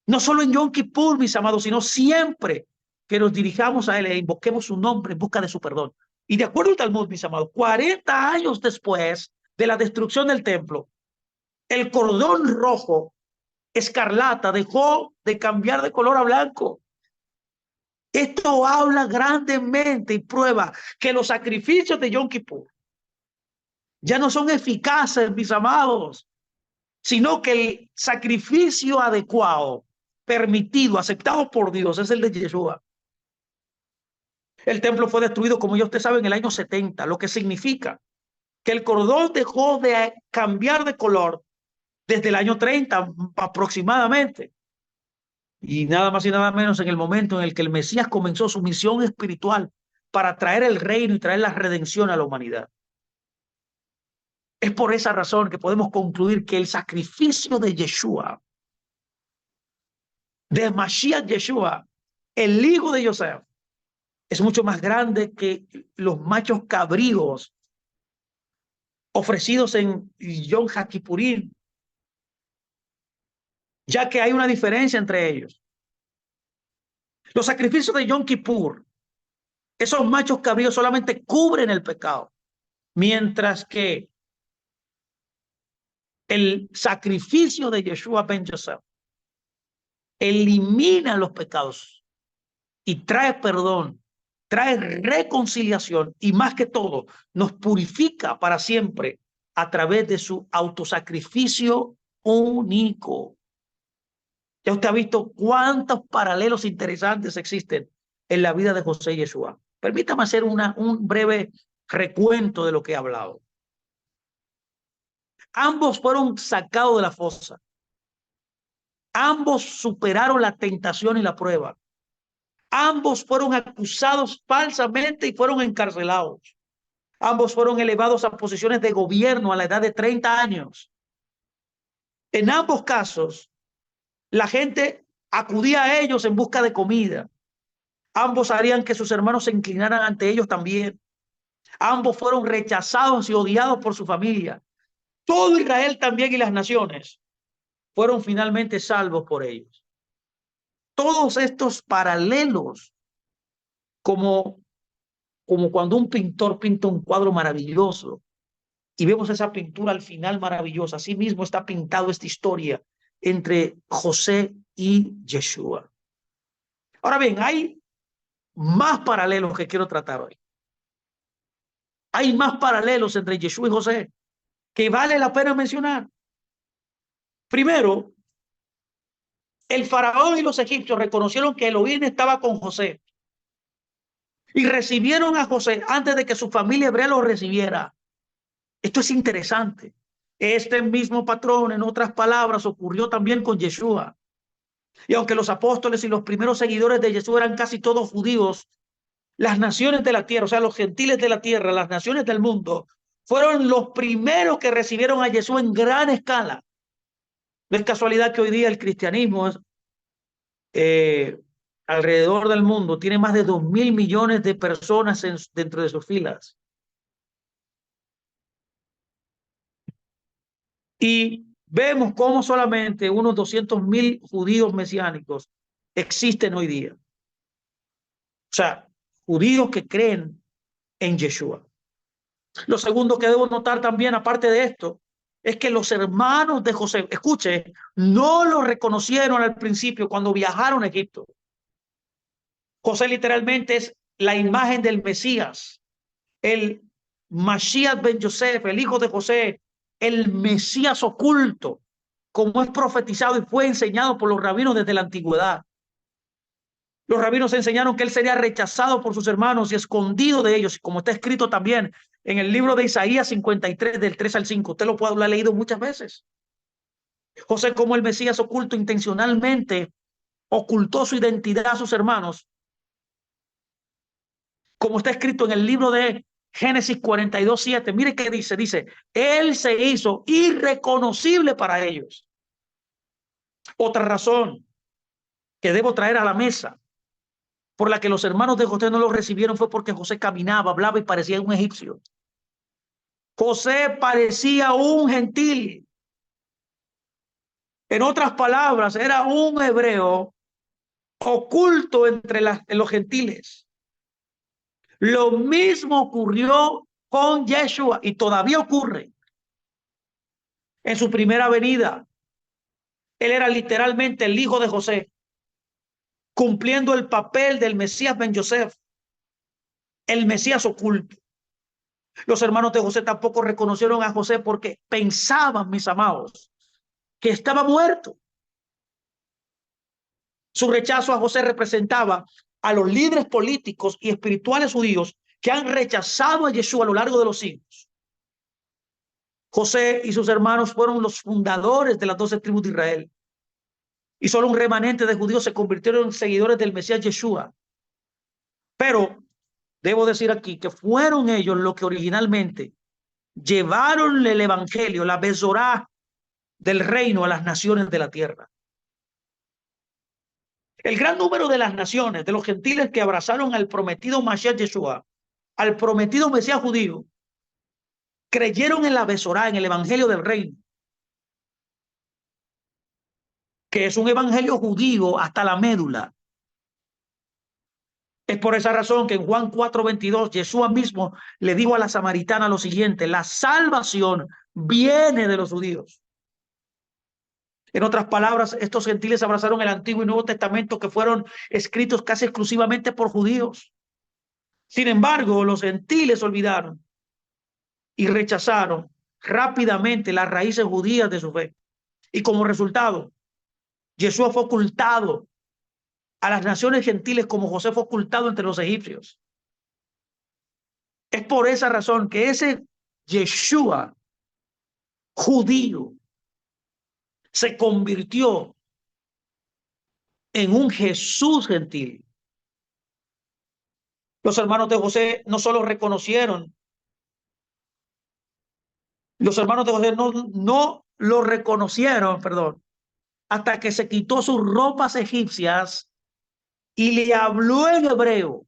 No solo en Yom Kippur, mis amados, sino siempre que nos dirijamos a Él e invoquemos su nombre en busca de su perdón. Y de acuerdo al Talmud, mis amados, 40 años después de la destrucción del templo, el cordón rojo escarlata dejó de cambiar de color a blanco. Esto habla grandemente y prueba que los sacrificios de Yom Kippur ya no son eficaces, mis amados, sino que el sacrificio adecuado, permitido, aceptado por Dios, es el de Yeshua. El templo fue destruido, como ya usted sabe, en el año 70, lo que significa que el cordón dejó de cambiar de color desde el año 30 aproximadamente. Y nada más y nada menos en el momento en el que el Mesías comenzó su misión espiritual para traer el reino y traer la redención a la humanidad. Es por esa razón que podemos concluir que el sacrificio de Yeshua, de Mashiach Yeshua, el hijo de Yosef, es mucho más grande que los machos cabríos ofrecidos en Yom Kippurín, ya que hay una diferencia entre ellos. Los sacrificios de Yom Kippur, esos machos cabríos solamente cubren el pecado, mientras que el sacrificio de Yeshua ben Yosef elimina los pecados y trae perdón, trae reconciliación y más que todo nos purifica para siempre a través de su autosacrificio único. Ya usted ha visto cuántos paralelos interesantes existen en la vida de José Yeshua. Permítame hacer un breve recuento de lo que he hablado. Ambos fueron sacados de la fosa. Ambos superaron la tentación y la prueba. Ambos fueron acusados falsamente y fueron encarcelados. Ambos fueron elevados a posiciones de gobierno a la edad de 30 años. En ambos casos, la gente acudía a ellos en busca de comida. Ambos harían que sus hermanos se inclinaran ante ellos también. Ambos fueron rechazados y odiados por su familia. Todo Israel también y las naciones fueron finalmente salvos por ellos. Todos estos paralelos, como cuando un pintor pinta un cuadro maravilloso y vemos esa pintura al final maravillosa, así mismo está pintado esta historia entre José y Yeshua. Ahora bien, hay más paralelos que quiero tratar hoy. Hay más paralelos entre Yeshua y José que vale la pena mencionar. Primero, el faraón y los egipcios reconocieron que Elohim estaba con José y recibieron a José antes de que su familia hebrea lo recibiera. Esto es interesante. Este mismo patrón, en otras palabras, ocurrió también con Yeshua. Y aunque los apóstoles y los primeros seguidores de Yeshua eran casi todos judíos, las naciones de la tierra, o sea, los gentiles de la tierra, las naciones del mundo, fueron los primeros que recibieron a Yeshua en gran escala. No es casualidad que hoy día el cristianismo alrededor del mundo tiene más de 2.000 millones de personas dentro de sus filas. Y vemos cómo solamente unos 200.000 judíos mesiánicos existen hoy día. O sea, judíos que creen en Yeshua. Lo segundo que debo notar también, aparte de esto, es que los hermanos de José, escuche, no lo reconocieron al principio cuando viajaron a Egipto. José literalmente es la imagen del Mesías, el Mashiach ben Yosef, el hijo de José, el Mesías oculto, como es profetizado y fue enseñado por los rabinos desde la antigüedad. Los rabinos enseñaron que él sería rechazado por sus hermanos y escondido de ellos, como está escrito también en el libro de Isaías 53, del 3 al 5. Usted lo puede haber leído muchas veces. José, como el Mesías oculto, intencionalmente ocultó su identidad a sus hermanos, como está escrito en el libro de Génesis 42, 7. Mire qué dice. Dice, él se hizo irreconocible para ellos. Otra razón que debo traer a la mesa por la que los hermanos de José no lo recibieron fue porque José caminaba, hablaba y parecía un egipcio. José parecía un gentil. En otras palabras, era un hebreo oculto entre los gentiles. Lo mismo ocurrió con Yeshua y todavía ocurre. En su primera venida, él era literalmente el hijo de José, cumpliendo el papel del Mesías ben Yosef, el Mesías oculto. Los hermanos de José tampoco reconocieron a José porque pensaban, mis amados, que estaba muerto. Su rechazo a José representaba a los líderes políticos y espirituales judíos que han rechazado a Yeshua a lo largo de los siglos. José y sus hermanos fueron los fundadores de las 12 tribus de Israel. Y solo un remanente de judíos se convirtieron en seguidores del Mesías Yeshua. Pero debo decir aquí que fueron ellos los que originalmente llevaron el evangelio, la Besorá del reino a las naciones de la tierra. El gran número de las naciones, de los gentiles que abrazaron al prometido Mashiach Yeshua, al prometido Mesías judío, creyeron en la Besorá, en el evangelio del reino, que es un evangelio judío hasta la médula. Es por esa razón que en Juan 4:22, Yeshua mismo le dijo a la samaritana lo siguiente: la salvación viene de los judíos. En otras palabras, estos gentiles abrazaron el Antiguo y Nuevo Testamento, que fueron escritos casi exclusivamente por judíos. Sin embargo, los gentiles olvidaron y rechazaron rápidamente las raíces judías de su fe. Y como resultado, Yeshua fue ocultado a las naciones gentiles como José fue ocultado entre los egipcios. Es por esa razón que ese Yeshua judío se convirtió en un Jesús gentil. Los hermanos de José no solo reconocieron, los hermanos de José no lo reconocieron, perdón, hasta que se quitó sus ropas egipcias y le habló en hebreo.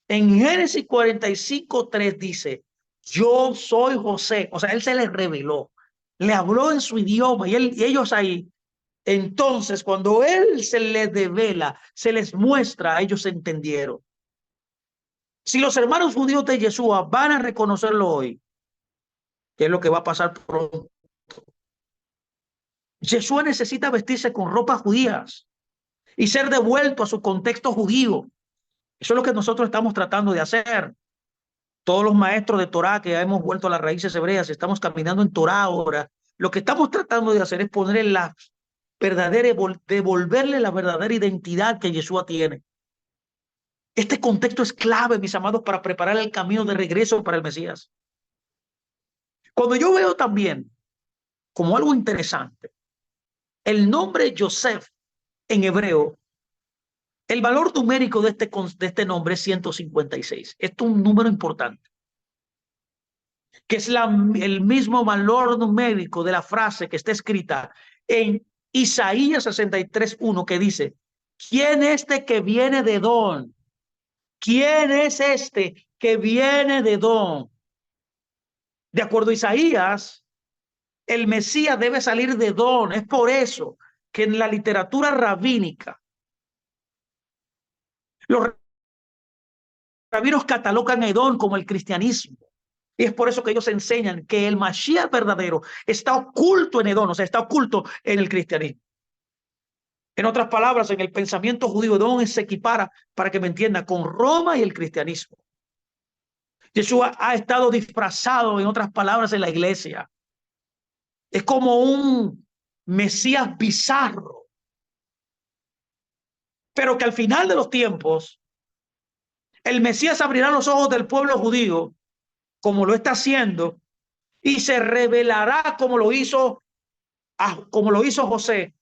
En Génesis 45:3 dice, yo soy José. O sea, él se les reveló, le habló en su idioma y ellos ahí. Entonces, cuando él se les devela, se les muestra, ellos entendieron. Si los hermanos judíos de Yeshua van a reconocerlo hoy, ¿qué es lo que va a pasar pronto? Yeshua necesita vestirse con ropas judías y ser devuelto a su contexto judío. Eso es lo que nosotros estamos tratando de hacer. Todos los maestros de Torah que hemos vuelto a las raíces hebreas, estamos caminando en Torah ahora. Lo que estamos tratando de hacer es ponerle la verdadera, devolverle la verdadera identidad que Yeshua tiene. Este contexto es clave, mis amados, para preparar el camino de regreso para el Mesías. Cuando yo veo también, como algo interesante, el nombre Joseph en hebreo, el valor numérico de este nombre es 156. Esto es un número importante, que es el mismo valor numérico de la frase que está escrita en Isaías 63:1, que dice, ¿quién es este que viene de Edom? ¿Quién es este que viene de Edom? De acuerdo a Isaías, el Mesías debe salir de Edom. Es por eso que en la literatura rabínica los rabinos catalogan a Edom como el cristianismo. Y es por eso que ellos enseñan que el Mashiach verdadero está oculto en Edom, o sea, está oculto en el cristianismo. En otras palabras, en el pensamiento judío, Edom se equipara, para que me entienda, con Roma y el cristianismo. Yeshua ha estado disfrazado, en otras palabras, en la iglesia. Es como un Mesías bizarro, pero que al final de los tiempos, el Mesías abrirá los ojos del pueblo judío, como lo está haciendo, y se revelará como lo hizo José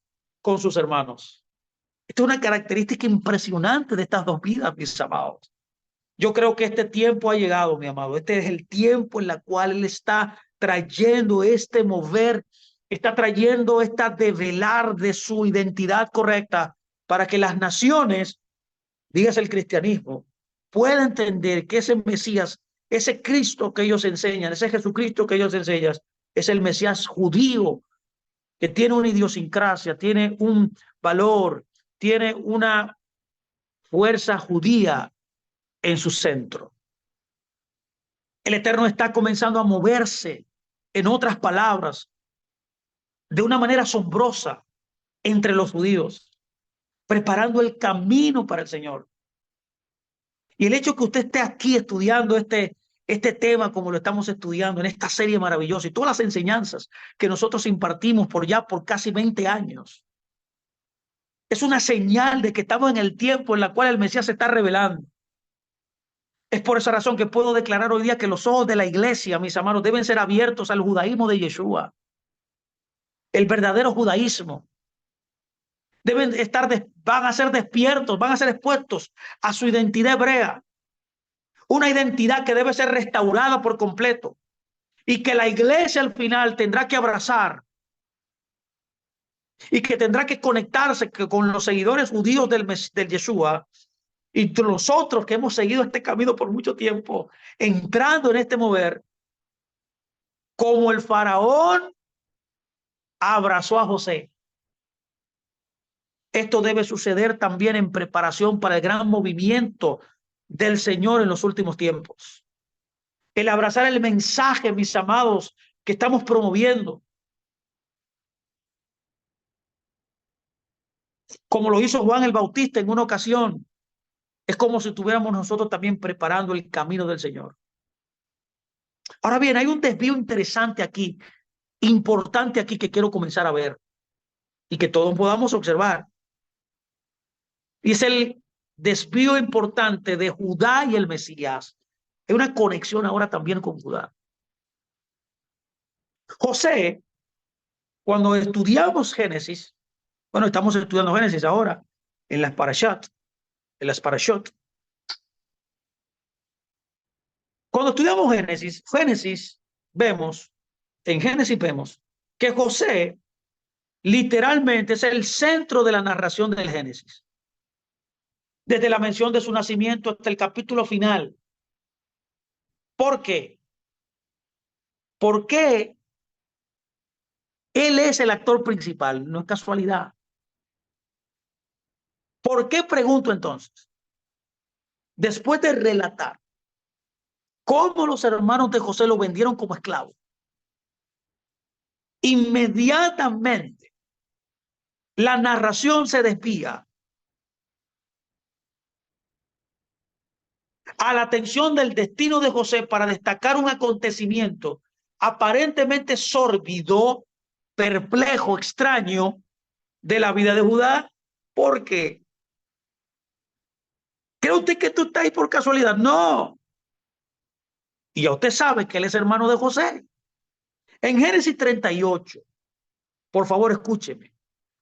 con sus hermanos. Esta es una característica impresionante de estas dos vidas, mis amados. Yo creo que este tiempo ha llegado, mi amado. Este es el tiempo en el cual Él está trayendo este mover, está trayendo esta develar de su identidad correcta para que las naciones, dígase el cristianismo, puedan entender que ese Mesías, ese Cristo que ellos enseñan, ese Jesucristo que ellos enseñan, es el Mesías judío, que tiene una idiosincrasia, tiene un valor, tiene una fuerza judía en su centro. El Eterno está comenzando a moverse, en otras palabras, de una manera asombrosa entre los judíos, preparando el camino para el Señor. Y el hecho que usted esté aquí estudiando este tema como lo estamos estudiando en esta serie maravillosa y todas las enseñanzas que nosotros impartimos por casi 20 años, es una señal de que estamos en el tiempo en el cual el Mesías se está revelando. Es por esa razón que puedo declarar hoy día que los ojos de la iglesia, mis hermanos, deben ser abiertos al judaísmo de Yeshua, el verdadero judaísmo. Van a ser despiertos, van a ser expuestos a su identidad hebrea, una identidad que debe ser restaurada por completo y que la iglesia al final tendrá que abrazar y que tendrá que conectarse con los seguidores judíos del Yeshua y nosotros que hemos seguido este camino por mucho tiempo, entrando en este mover, como el faraón abrazó a José. Esto debe suceder también en preparación para el gran movimiento del Señor en los últimos tiempos. El abrazar el mensaje, mis amados, que estamos promoviendo. Como lo hizo Juan el Bautista en una ocasión. Es como si estuviéramos nosotros también preparando el camino del Señor. Ahora bien, hay un desvío interesante aquí, importante aquí, que quiero comenzar a ver y que todos podamos observar. Y es el desvío importante de Judá y el Mesías. Hay una conexión ahora también con Judá. José, cuando estudiamos Génesis, bueno, estamos estudiando Génesis ahora en las Parashat, en las Parashot. Cuando estudiamos en Génesis vemos que José literalmente es el centro de la narración del Génesis. Desde la mención de su nacimiento hasta el capítulo final. ¿Por qué? Porque él es el actor principal, no es casualidad. ¿Por qué pregunto entonces? Después de relatar cómo los hermanos de José lo vendieron como esclavo, inmediatamente la narración se desvía a la atención del destino de José para destacar un acontecimiento aparentemente sórbido, perplejo, extraño de la vida de Judá. ¿Por qué? ¿Cree usted que tú estás ahí por casualidad? No. Y ya usted sabe que él es hermano de José. En Génesis 38, por favor escúcheme.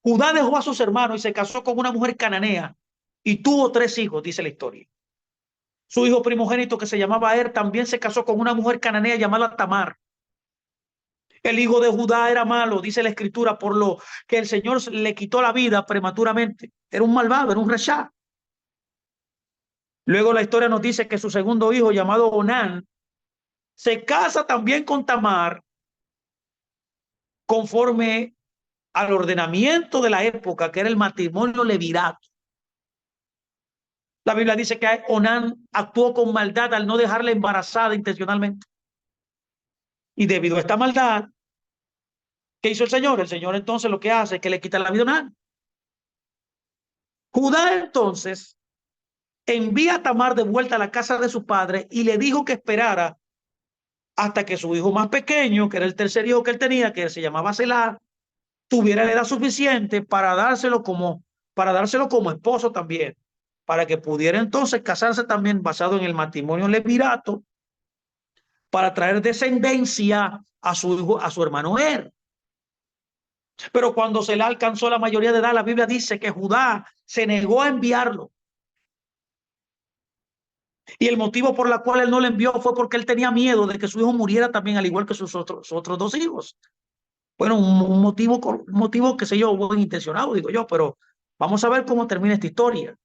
Judá dejó a sus hermanos y se casó con una mujer cananea y tuvo 3 hijos, dice la historia. Su hijo primogénito, que se llamaba Er, también se casó con una mujer cananea llamada Tamar. El hijo de Judá era malo, dice la escritura, por lo que el Señor le quitó la vida prematuramente. Era un malvado, era un rashá. Luego la historia nos dice que su segundo hijo, llamado Onán, se casa también con Tamar conforme al ordenamiento de la época, que era el matrimonio levirato. La Biblia dice que Onán actuó con maldad al no dejarla embarazada intencionalmente. Y debido a esta maldad, ¿qué hizo el Señor? El Señor entonces lo que hace es que le quita la vida a Onán. Judá entonces envía a Tamar de vuelta a la casa de su padre y le dijo que esperara hasta que su hijo más pequeño, que era el tercer hijo que él tenía, que se llamaba Selah, tuviera la edad suficiente para dárselo como esposo también, para que pudiera entonces casarse también basado en el matrimonio levirato, para traer descendencia a su hijo, a su hermano Er. Pero cuando Selah alcanzó la mayoría de edad, la Biblia dice que Judá se negó a enviarlo. Y el motivo por el cual él no le envió fue porque él tenía miedo de que su hijo muriera también, al igual que sus otros 2 hijos. Bueno, un motivo, qué sé yo, buen intencionado, digo yo, pero vamos a ver cómo termina esta historia.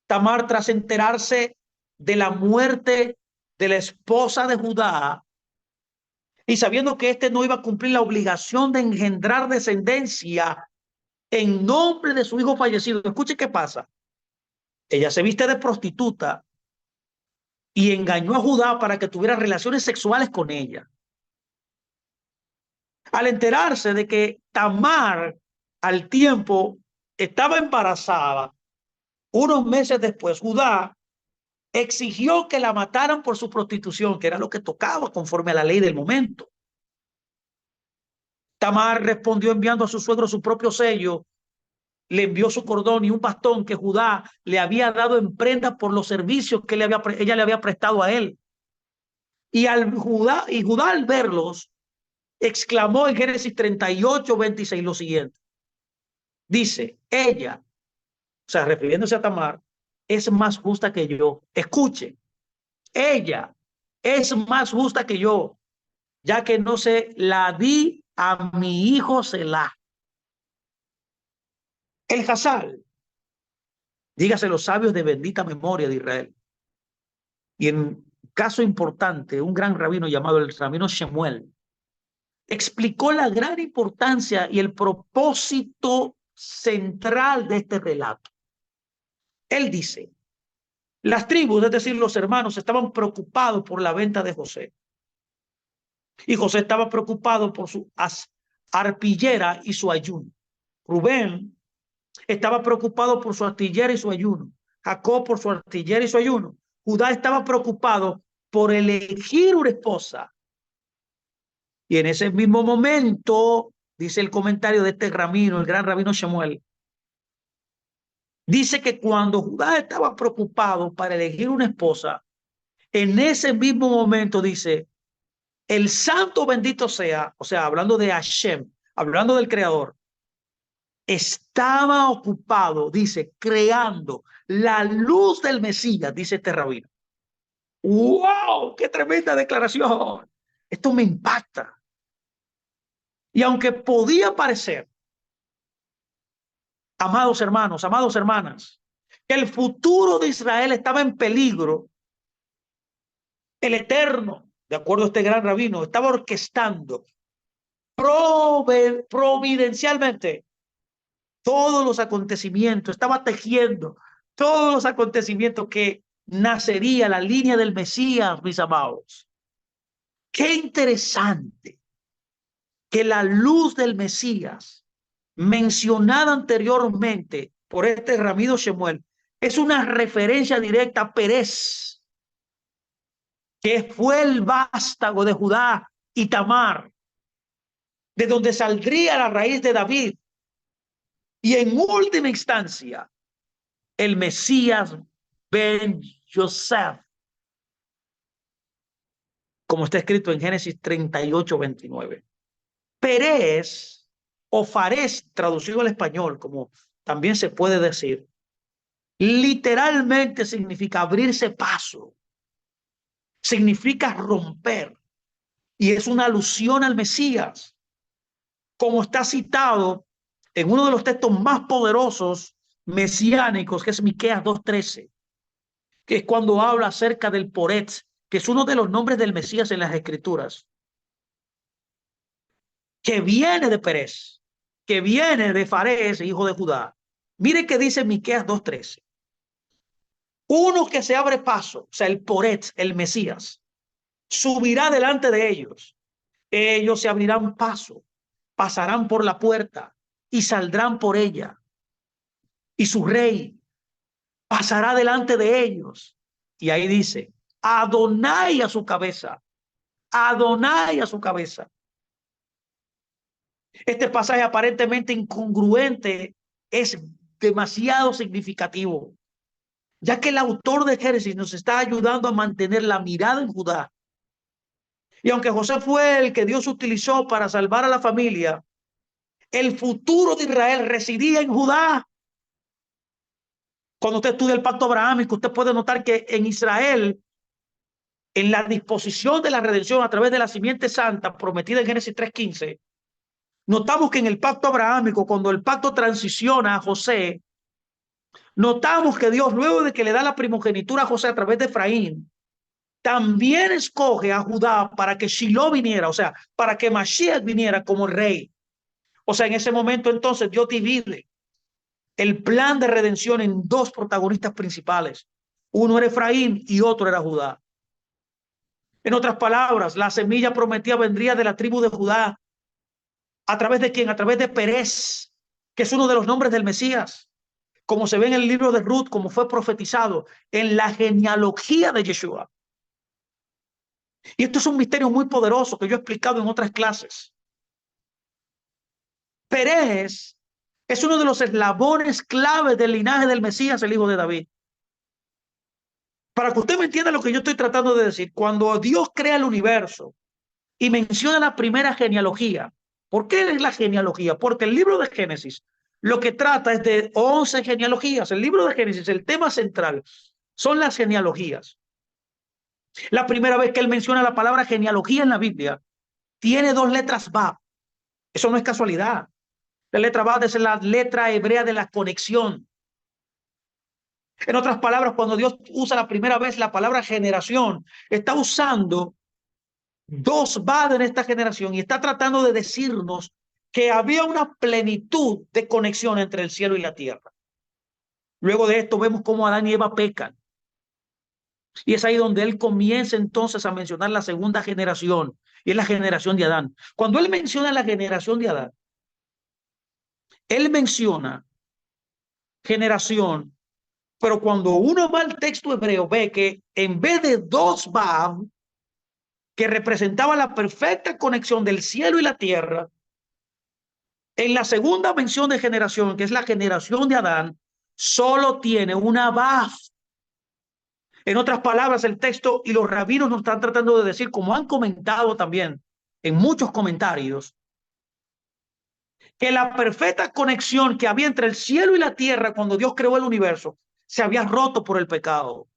Tamar, tras enterarse de la muerte de la esposa de Judá y sabiendo que éste no iba a cumplir la obligación de engendrar descendencia en nombre de su hijo fallecido, escuche qué pasa. Ella se viste de prostituta y engañó a Judá para que tuviera relaciones sexuales con ella. Al enterarse de que Tamar al tiempo estaba embarazada, unos meses después, Judá exigió que la mataran por su prostitución, que era lo que tocaba conforme a la ley del momento. Tamar respondió enviando a su suegro su propio sello, le envió su cordón y un bastón que Judá le había dado en prenda por los servicios que ella le había prestado a él. Y Judá al verlos, exclamó en Génesis 38:26 lo siguiente. Dice, ella, o sea, refiriéndose a Tamar, es más justa que yo. Escuche, ella es más justa que yo, ya que no se la di a mi hijo Selah. El Hazal, dígase los sabios de bendita memoria de Israel. Y en caso importante, un gran rabino llamado el rabino Shemuel explicó la gran importancia y el propósito central de este relato. Él dice, las tribus, es decir, los hermanos, estaban preocupados por la venta de José. Y José estaba preocupado por su arpillera y su ayuno. Rubén estaba preocupado por su artillera y su ayuno. Jacob por su artillera y su ayuno. Judá estaba preocupado por elegir una esposa. Y en ese mismo momento, dice el comentario de este rabino, el gran rabino Shemuel, dice que cuando Judá estaba preocupado para elegir una esposa, En ese mismo momento dice, el santo bendito sea, o sea, hablando de Hashem, hablando del creador, estaba ocupado, dice, creando la luz del Mesías, dice este rabino. ¡Wow! ¡Qué tremenda declaración! Esto me impacta. Y aunque podía parecer, amados hermanos, amados hermanas, que el futuro de Israel estaba en peligro, el Eterno, de acuerdo a este gran rabino, estaba orquestando providencialmente todos los acontecimientos, estaba tejiendo todos los acontecimientos que nacería la línea del Mesías, mis amados. Qué interesante que la luz del Mesías, mencionada anteriormente por este Ramiro Shemuel, es una referencia directa a Pérez, que fue el vástago de Judá y Tamar, de donde saldría la raíz de David. Y en última instancia, el Mesías Ben Yosef, como está escrito en Génesis 38:29. Pérez o Fares, traducido al español, como también se puede decir, literalmente significa abrirse paso, significa romper, y es una alusión al Mesías, como está citado en uno de los textos más poderosos mesiánicos, que es Miqueas 2:13, que es cuando habla acerca del Poretz, que es uno de los nombres del Mesías en las Escrituras, que viene de Pérez, que viene de Fares, hijo de Judá. Mire que dice Miqueas 2:13. Uno que se abre paso, o sea, el Poretz, el Mesías, subirá delante de ellos. Ellos se abrirán paso, pasarán por la puerta y saldrán por ella. Y su rey pasará delante de ellos. Y ahí dice, Adonai a su cabeza, Adonai a su cabeza. Este pasaje aparentemente incongruente es demasiado significativo, ya que el autor de Génesis nos está ayudando a mantener la mirada en Judá. Y aunque José fue el que Dios utilizó para salvar a la familia, el futuro de Israel residía en Judá. Cuando usted estudia el pacto abrahámico, usted puede notar que en Israel, en la disposición de la redención a través de la simiente santa prometida en Génesis 3:15, notamos que en el pacto abrahámico, cuando el pacto transiciona a José, notamos que Dios, luego de que le da la primogenitura a José a través de Efraín, también escoge a Judá para que Shiloh viniera, o sea, para que Mashiach viniera como rey. O sea, en ese momento entonces Dios divide el plan de redención en dos protagonistas principales. Uno era Efraín y otro era Judá. En otras palabras, la semilla prometida vendría de la tribu de Judá. ¿A través de quién? A través de Pérez, que es uno de los nombres del Mesías, como se ve en el libro de Ruth, como fue profetizado en la genealogía de Yeshua. Y esto es un misterio muy poderoso que yo he explicado en otras clases. Pérez es uno de los eslabones claves del linaje del Mesías, el hijo de David. Para que usted me entienda lo que yo estoy tratando de decir, cuando Dios crea el universo y menciona la primera genealogía, ¿por qué es la genealogía? Porque el libro de Génesis lo que trata es de 11 genealogías. El libro de Génesis, el tema central, son las genealogías. La primera vez que él menciona la palabra genealogía en la Biblia, tiene dos letras Bab. Eso no es casualidad. La letra Bab es la letra hebrea de la conexión. En otras palabras, cuando Dios usa la primera vez la palabra generación, está usando dos Bab en esta generación y está tratando de decirnos que había una plenitud de conexión entre el cielo y la tierra. Luego de esto vemos cómo Adán y Eva pecan. Y es ahí donde él comienza entonces a mencionar la segunda generación, y es la generación de Adán. Cuando él menciona la generación de Adán, él menciona generación, pero cuando uno va al texto hebreo ve que en vez de dos Bab, que representaba la perfecta conexión del cielo y la tierra, en la segunda mención de generación, que es la generación de Adán, solo tiene una Bab. En otras palabras, el texto y los rabinos nos están tratando de decir, como han comentado también en muchos comentarios, que la perfecta conexión que había entre el cielo y la tierra cuando Dios creó el universo se había roto por el pecado.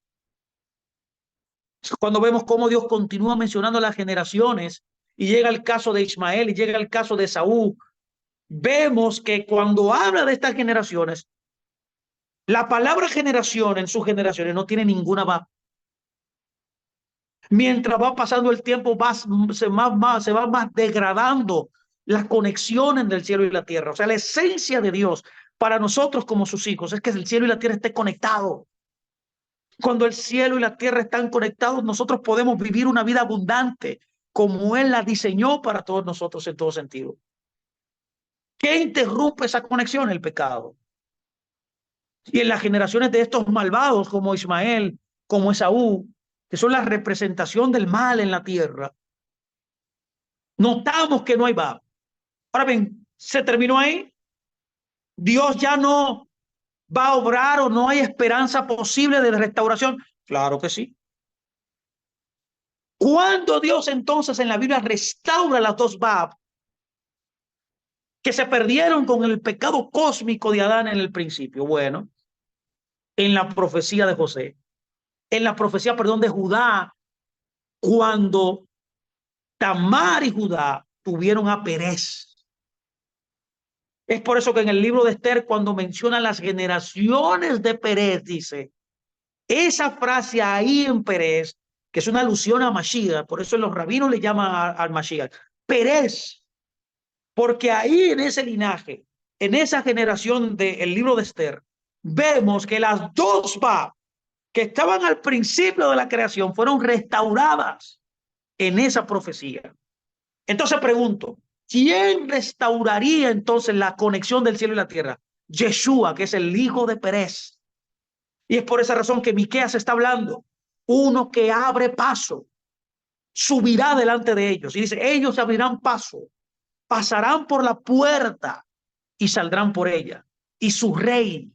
Cuando vemos cómo Dios continúa mencionando las generaciones y llega el caso de Ismael y llega el caso de Saúl, vemos que cuando habla de estas generaciones, la palabra generación en sus generaciones no tiene ninguna base. Mientras va pasando el tiempo, se va más degradando las conexiones del cielo y la tierra. O sea, la esencia de Dios para nosotros como sus hijos es que el cielo y la tierra estén conectados. Cuando el cielo y la tierra están conectados, nosotros podemos vivir una vida abundante como Él la diseñó para todos nosotros en todo sentido. ¿Qué interrumpe esa conexión? El pecado. Y en las generaciones de estos malvados como Ismael, como Esaú, que son la representación del mal en la tierra, notamos que no hay va. Ahora bien, ¿se terminó ahí? ¿Dios ya no va a obrar o no hay esperanza posible de restauración? Claro que sí. ¿Cuándo Dios entonces en la Biblia restaura las dos Bab que se perdieron con el pecado cósmico de Adán en el principio? Bueno, en la profecía de José, en la profecía, perdón, de Judá, cuando Tamar y Judá tuvieron a Perez. Es por eso que en el libro de Esther, cuando menciona las generaciones de Perez, dice, esa frase ahí en Perez, que es una alusión a Mashiach, por eso los rabinos le llaman al Mashiach, Perez, porque ahí en ese linaje, en esa generación del libro de Esther, vemos que las dos Bab que estaban al principio de la creación fueron restauradas en esa profecía. Entonces pregunto, ¿quién restauraría entonces la conexión del cielo y la tierra? Yeshua, que es el hijo de Perez. Y es por esa razón que Miqueas está hablando. Uno que abre paso, subirá delante de ellos. Y dice, ellos abrirán paso, pasarán por la puerta y saldrán por ella. Y su rey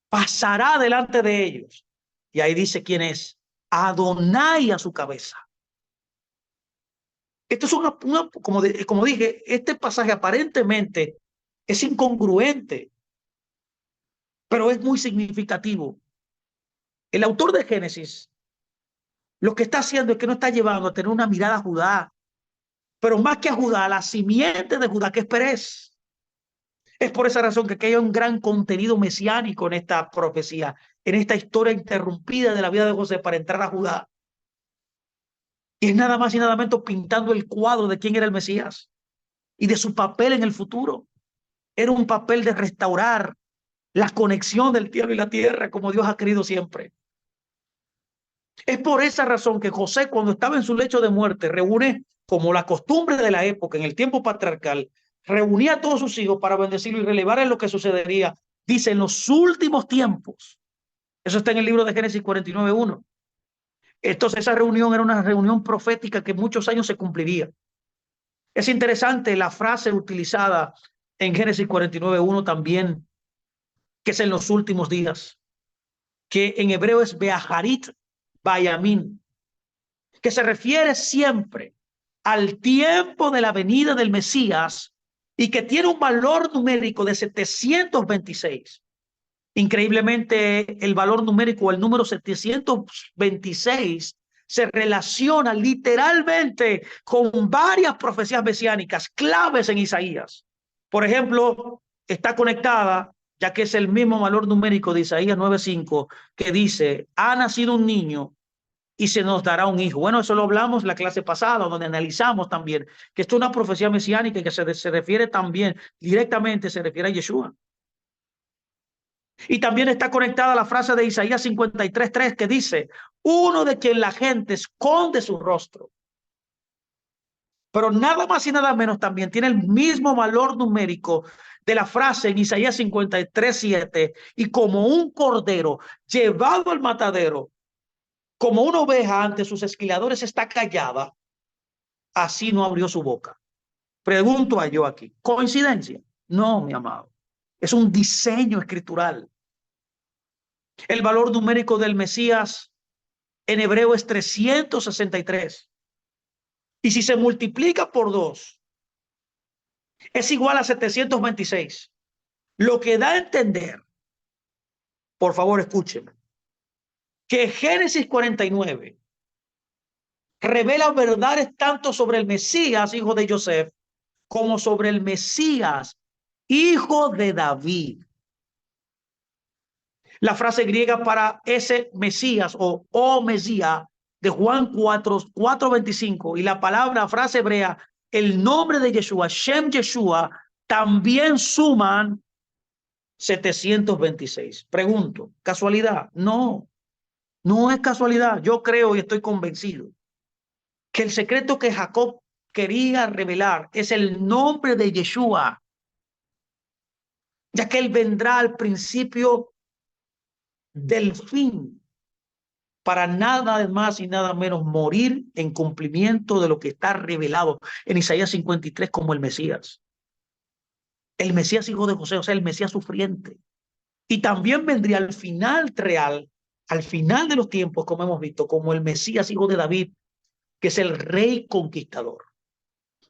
pasará delante de ellos. Y ahí dice quién es. Adonai a su cabeza. Esto es como dije, este pasaje aparentemente es incongruente, pero es muy significativo. El autor de Génesis lo que está haciendo es que no está llevando a tener una mirada a Judá, pero más que a Judá, a la simiente de Judá, que es Perez. Es por esa razón que hay un gran contenido mesiánico en esta profecía, en esta historia interrumpida de la vida de José para entrar a Judá. Y es nada más y nada menos pintando el cuadro de quién era el Mesías y de su papel en el futuro. Era un papel de restaurar la conexión del cielo y la tierra como Dios ha querido siempre. Es por esa razón que José, cuando estaba en su lecho de muerte, reúne, como la costumbre de la época, en el tiempo patriarcal, reunía a todos sus hijos para bendecirlo y relevar en lo que sucedería, dice, en los últimos tiempos. Eso está en el libro de Génesis 49:1. Entonces, esa reunión era una reunión profética que muchos años se cumpliría. Es interesante la frase utilizada en Génesis 49:1 también, que es en los últimos días, que en hebreo es Beaharit Bayamin, que se refiere siempre al tiempo de la venida del Mesías y que tiene un valor numérico de 726. Increíblemente, el valor numérico, el número 726, se relaciona literalmente con varias profecías mesiánicas claves en Isaías. Por ejemplo, está conectada, ya que es el mismo valor numérico de Isaías 9:5, que dice, ha nacido un niño y se nos dará un hijo. Bueno, eso lo hablamos la clase pasada, donde analizamos también que esto es una profecía mesiánica y que se refiere también directamente, se refiere a Yeshua. Y también está conectada la frase de Isaías 53:3 que dice, uno de quien la gente esconde su rostro. Pero nada más y nada menos también tiene el mismo valor numérico de la frase en Isaías 53:7, y como un cordero llevado al matadero, como una oveja ante sus esquiladores está callada, así no abrió su boca. Pregunto a yo aquí, ¿coincidencia? No, mi amado. Es un diseño escritural. El valor numérico del Mesías en hebreo es 363. Y si se multiplica por 2, es igual a 726. Lo que da a entender, por favor escúchenme, que Génesis 49 revela verdades tanto sobre el Mesías, hijo de Joseph, como sobre el Mesías, hijo de David. La frase griega para ese Mesías o Mesías de Juan 4:25 y la palabra, frase hebrea, el nombre de Yeshua, Shem Yeshua, también suman 726. Pregunto, ¿casualidad? No, no es casualidad. Yo creo y estoy convencido que el secreto que Jacob quería revelar es el nombre de Yeshua, ya que él vendrá al principio del fin para nada más y nada menos morir en cumplimiento de lo que está revelado en Isaías 53 como el Mesías. El Mesías hijo de José, o sea, el Mesías sufriente. Y también vendría al final real, al final de los tiempos, como hemos visto, como el Mesías hijo de David, que es el rey conquistador.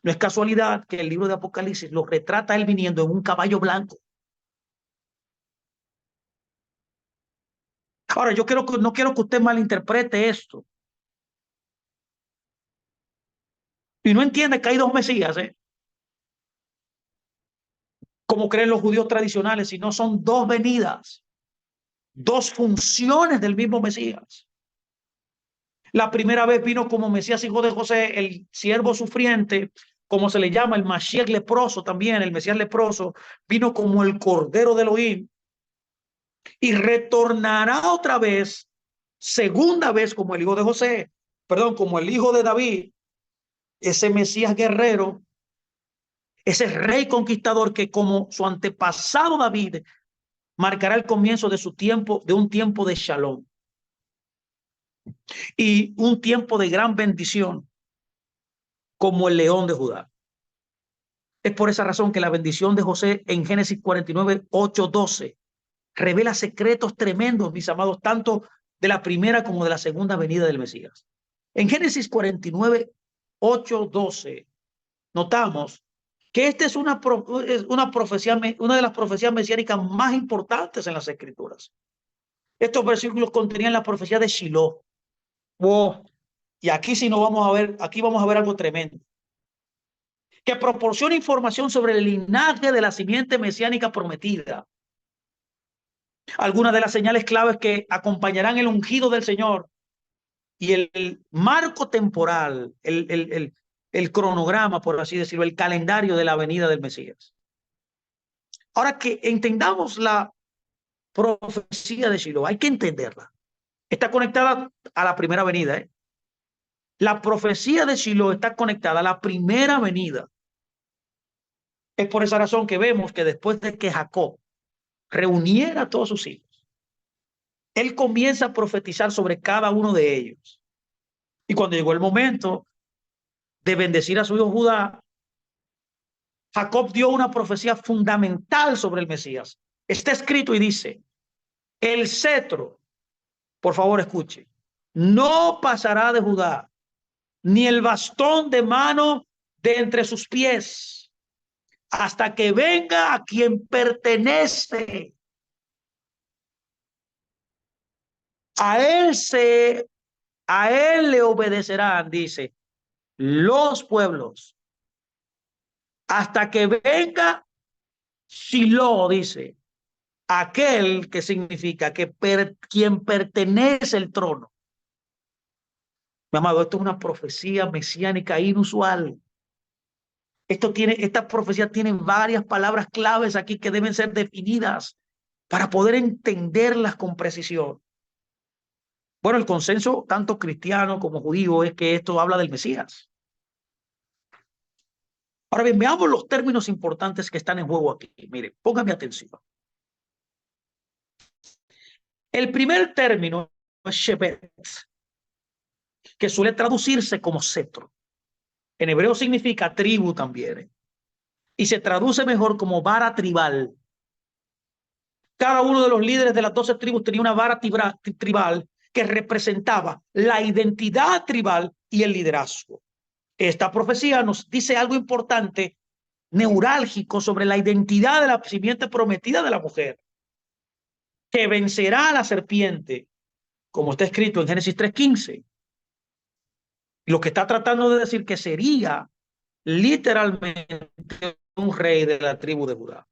No es casualidad que el libro de Apocalipsis lo retrata él viniendo en un caballo blanco. Ahora, no quiero que usted malinterprete esto. Y no entiende que hay dos Mesías, como creen los judíos tradicionales, sino son dos venidas, dos funciones del mismo Mesías. La primera vez vino como Mesías hijo de José, el siervo sufriente, como se le llama, el Mashiach leproso también, el Mesías leproso, vino como el Cordero de Elohim y retornará otra vez, segunda vez como el hijo de José, perdón, como el hijo de David, ese Mesías guerrero, ese rey conquistador que como su antepasado David marcará el comienzo de su tiempo, de un tiempo de shalom y un tiempo de gran bendición como el león de Judá. Es por esa razón que la bendición de José en Génesis 49, 8, 12 revela secretos tremendos, mis amados, tanto de la primera como de la segunda venida del Mesías. En Génesis 49, 8, 12 notamos que esta es una profecía, una de las profecías mesiánicas más importantes en las Escrituras. Estos versículos contenían la profecía de Shiloh. Wow. Y aquí sí no vamos a ver, aquí vamos a ver algo tremendo, que proporciona información sobre el linaje de la simiente mesiánica prometida. Algunas de las señales claves que acompañarán el ungido del Señor y el marco temporal, el cronograma, por así decirlo, el calendario de la venida del Mesías. Ahora que entendamos la profecía de Shiloh, hay que entenderla. Está conectada a la primera venida, ¿eh? La profecía de Shiloh está conectada a la primera venida. Es por esa razón que vemos que después de que Jacob reuniera a todos sus hijos, él comienza a profetizar sobre cada uno de ellos. Y cuando llegó el momento de bendecir a su hijo Judá, Jacob dio una profecía fundamental sobre el Mesías. Está escrito y dice, el cetro, por favor escuche, no pasará de Judá, ni el bastón de mano de entre sus pies, hasta que venga a quien pertenece. A él le obedecerán, dice, los pueblos, hasta que venga Shiloh, dice, aquel que significa que quien pertenece al trono. Mi amado, esto es una profecía mesiánica inusual. Esta profecía tiene varias palabras claves aquí que deben ser definidas para poder entenderlas con precisión. Bueno, el consenso, tanto cristiano como judío, es que esto habla del Mesías. Ahora bien, veamos los términos importantes que están en juego aquí. Mire, póngame atención. El primer término es Shevet, que suele traducirse como cetro. En hebreo significa tribu también, y se traduce mejor como vara tribal. Cada uno de los líderes de las 12 tribus tenía una vara tribal que representaba la identidad tribal y el liderazgo. Esta profecía nos dice algo importante, neurálgico, sobre la identidad de la simiente prometida de la mujer, que vencerá a la serpiente, como está escrito en Génesis 3:15. Lo que está tratando de decir que sería literalmente un rey de la tribu de Judá.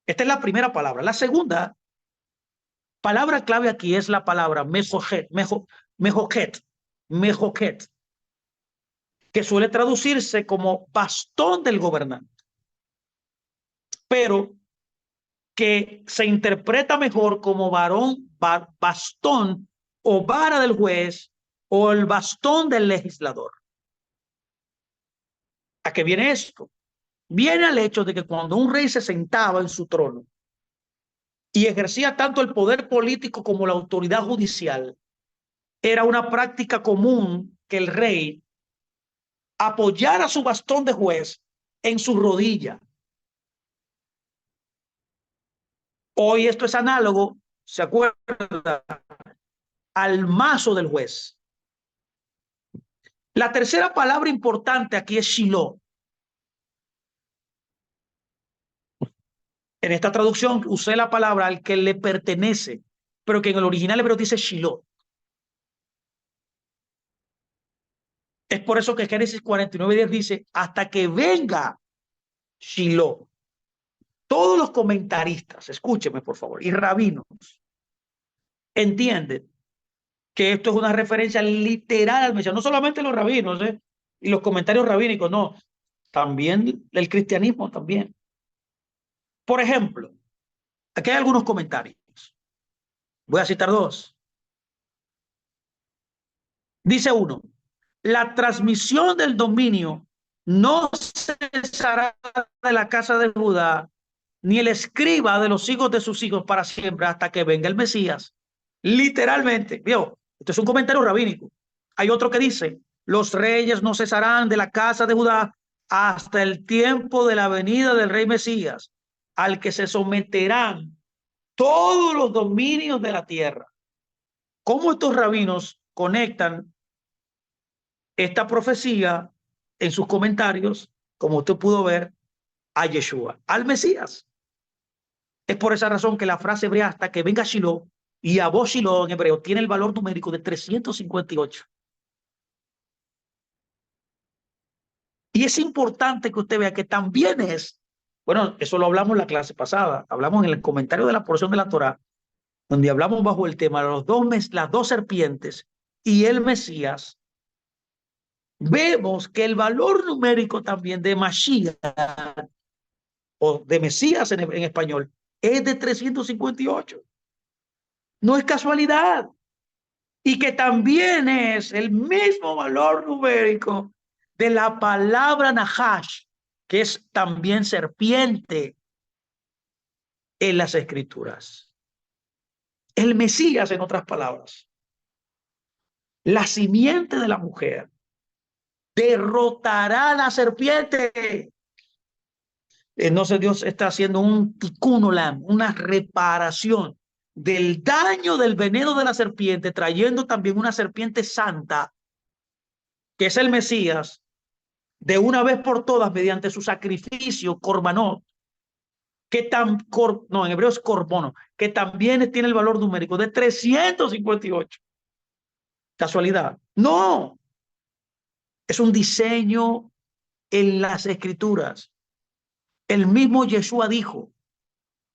Esta es la primera palabra. La segunda palabra clave aquí es la palabra mejojet, mejojet, que suele traducirse como bastón del gobernante, pero que se interpreta mejor como bastón o vara del juez o el bastón del legislador. ¿A qué viene esto? Viene al hecho de que cuando un rey se sentaba en su trono y ejercía tanto el poder político como la autoridad judicial, era una práctica común que el rey apoyara su bastón de juez en su rodilla. Hoy esto es análogo, ¿se acuerda? Al mazo del juez. La tercera palabra importante aquí es Shiloh. En esta traducción usé la palabra al que le pertenece, pero que en el original hebreo dice Shiloh. Es por eso que Génesis 49:10 dice, hasta que venga Shiloh. Todos los comentaristas, escúcheme por favor, y rabinos, entienden que esto es una referencia literal al Mesías. No solamente los rabinos, y los comentarios rabínicos, no. También el cristianismo también. Por ejemplo, aquí hay algunos comentarios. Voy a citar dos. Dice uno, la transmisión del dominio no cesará de la casa de Judá, ni el escriba de los hijos de sus hijos para siempre hasta que venga el Mesías. Literalmente, ¿vio? Esto es un comentario rabínico. Hay otro que dice, los reyes no cesarán de la casa de Judá hasta el tiempo de la venida del rey Mesías, al que se someterán todos los dominios de la tierra. ¿Cómo estos rabinos conectan esta profecía en sus comentarios, como usted pudo ver, a Yeshua, al Mesías? Es por esa razón que la frase hebrea hasta que venga Shiloh, y Abó Shiloh en hebreo, tiene el valor numérico de 358. Y es importante que usted vea que también es, bueno, eso lo hablamos en la clase pasada, hablamos en el comentario de la porción de la Torá, donde hablamos bajo el tema de las dos serpientes y el Mesías. Vemos que el valor numérico también de Mashiach o de Mesías en español es de 358. No es casualidad. Y que también es el mismo valor numérico de la palabra Nahash, que es también serpiente en las escrituras. El Mesías, en otras palabras, la simiente de la mujer, derrotará a la serpiente. Entonces Dios está haciendo un tikkun olam, una reparación del daño del veneno de la serpiente, trayendo también una serpiente santa, que es el Mesías, de una vez por todas mediante su sacrificio, corbanot, no, en hebreo es corbono, que también tiene el valor numérico de 358. ¿Casualidad? No. Es un diseño en las escrituras. El mismo Yeshua dijo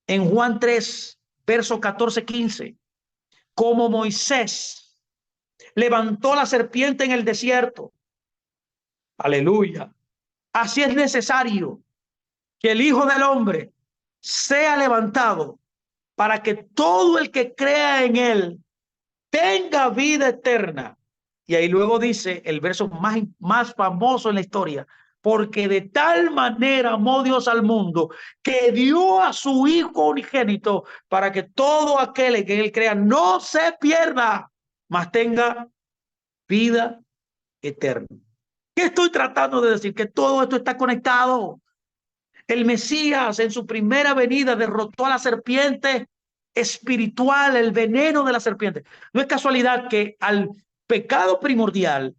en Juan 3, verso 14-15, como Moisés levantó la serpiente en el desierto. Aleluya. Así es necesario que el Hijo del Hombre sea levantado para que todo el que crea en él tenga vida eterna. Y ahí luego dice el verso más famoso en la historia, porque de tal manera amó Dios al mundo que dio a su Hijo unigénito para que todo aquel en que él crea no se pierda, mas tenga vida eterna. ¿Qué estoy tratando de decir? Que todo esto está conectado. El Mesías en su primera venida derrotó a la serpiente espiritual, el veneno de la serpiente. No es casualidad que al pecado primordial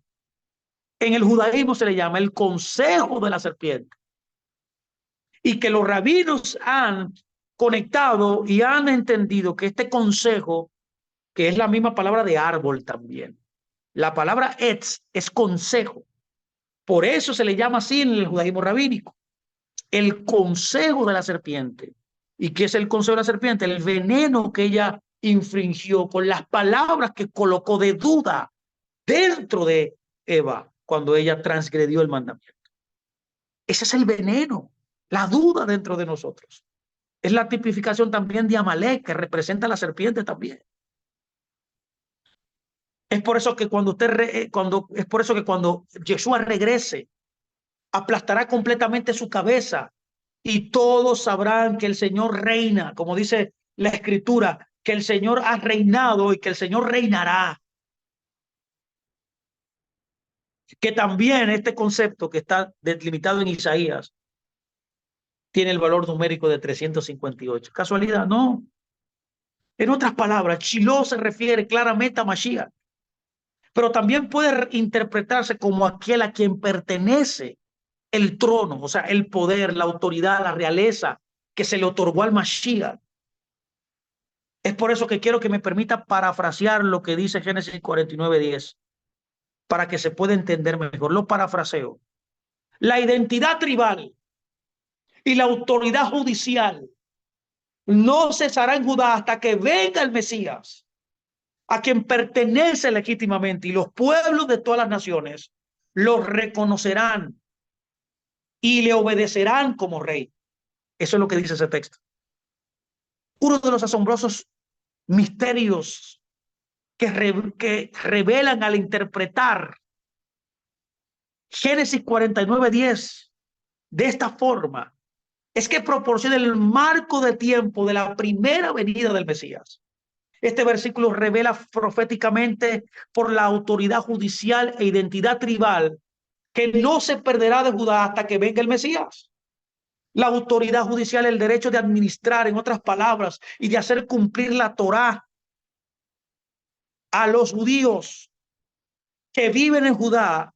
en el judaísmo se le llama el consejo de la serpiente, y que los rabinos han conectado y han entendido que este consejo, que es la misma palabra de árbol también, la palabra etz es consejo, por eso se le llama así en el judaísmo rabínico, el consejo de la serpiente. ¿Y qué es el consejo de la serpiente? El veneno que ella infringió con las palabras que colocó de duda dentro de Eva cuando ella transgredió el mandamiento. Ese es el veneno, la duda dentro de nosotros. Es la tipificación también de Amalek, que representa a la serpiente también. Es por eso que cuando Yeshua regrese, aplastará completamente su cabeza y todos sabrán que el Señor reina, como dice la Escritura, que el Señor ha reinado y que el Señor reinará. Que también este concepto que está delimitado en Isaías tiene el valor numérico de 358. ¿Casualidad? No. En otras palabras, Shiloh se refiere claramente a Mashiach, pero también puede interpretarse como aquel a quien pertenece el trono, o sea, el poder, la autoridad, la realeza que se le otorgó al Mashiach. Es por eso que quiero que me permita parafrasear lo que dice Génesis 49:10, para que se pueda entender mejor. Lo parafraseo. La identidad tribal y la autoridad judicial no cesará en Judá hasta que venga el Mesías, a quien pertenece legítimamente, y los pueblos de todas las naciones lo reconocerán y le obedecerán como rey. Eso es lo que dice ese texto. Uno de los asombrosos misterios que revelan al interpretar Génesis 49:10 de esta forma es que proporciona el marco de tiempo de la primera venida del Mesías. Este versículo revela proféticamente por la autoridad judicial e identidad tribal que no se perderá de Judá hasta que venga el Mesías. La autoridad judicial, el derecho de administrar, en otras palabras, y de hacer cumplir la Torá a los judíos que viven en Judá,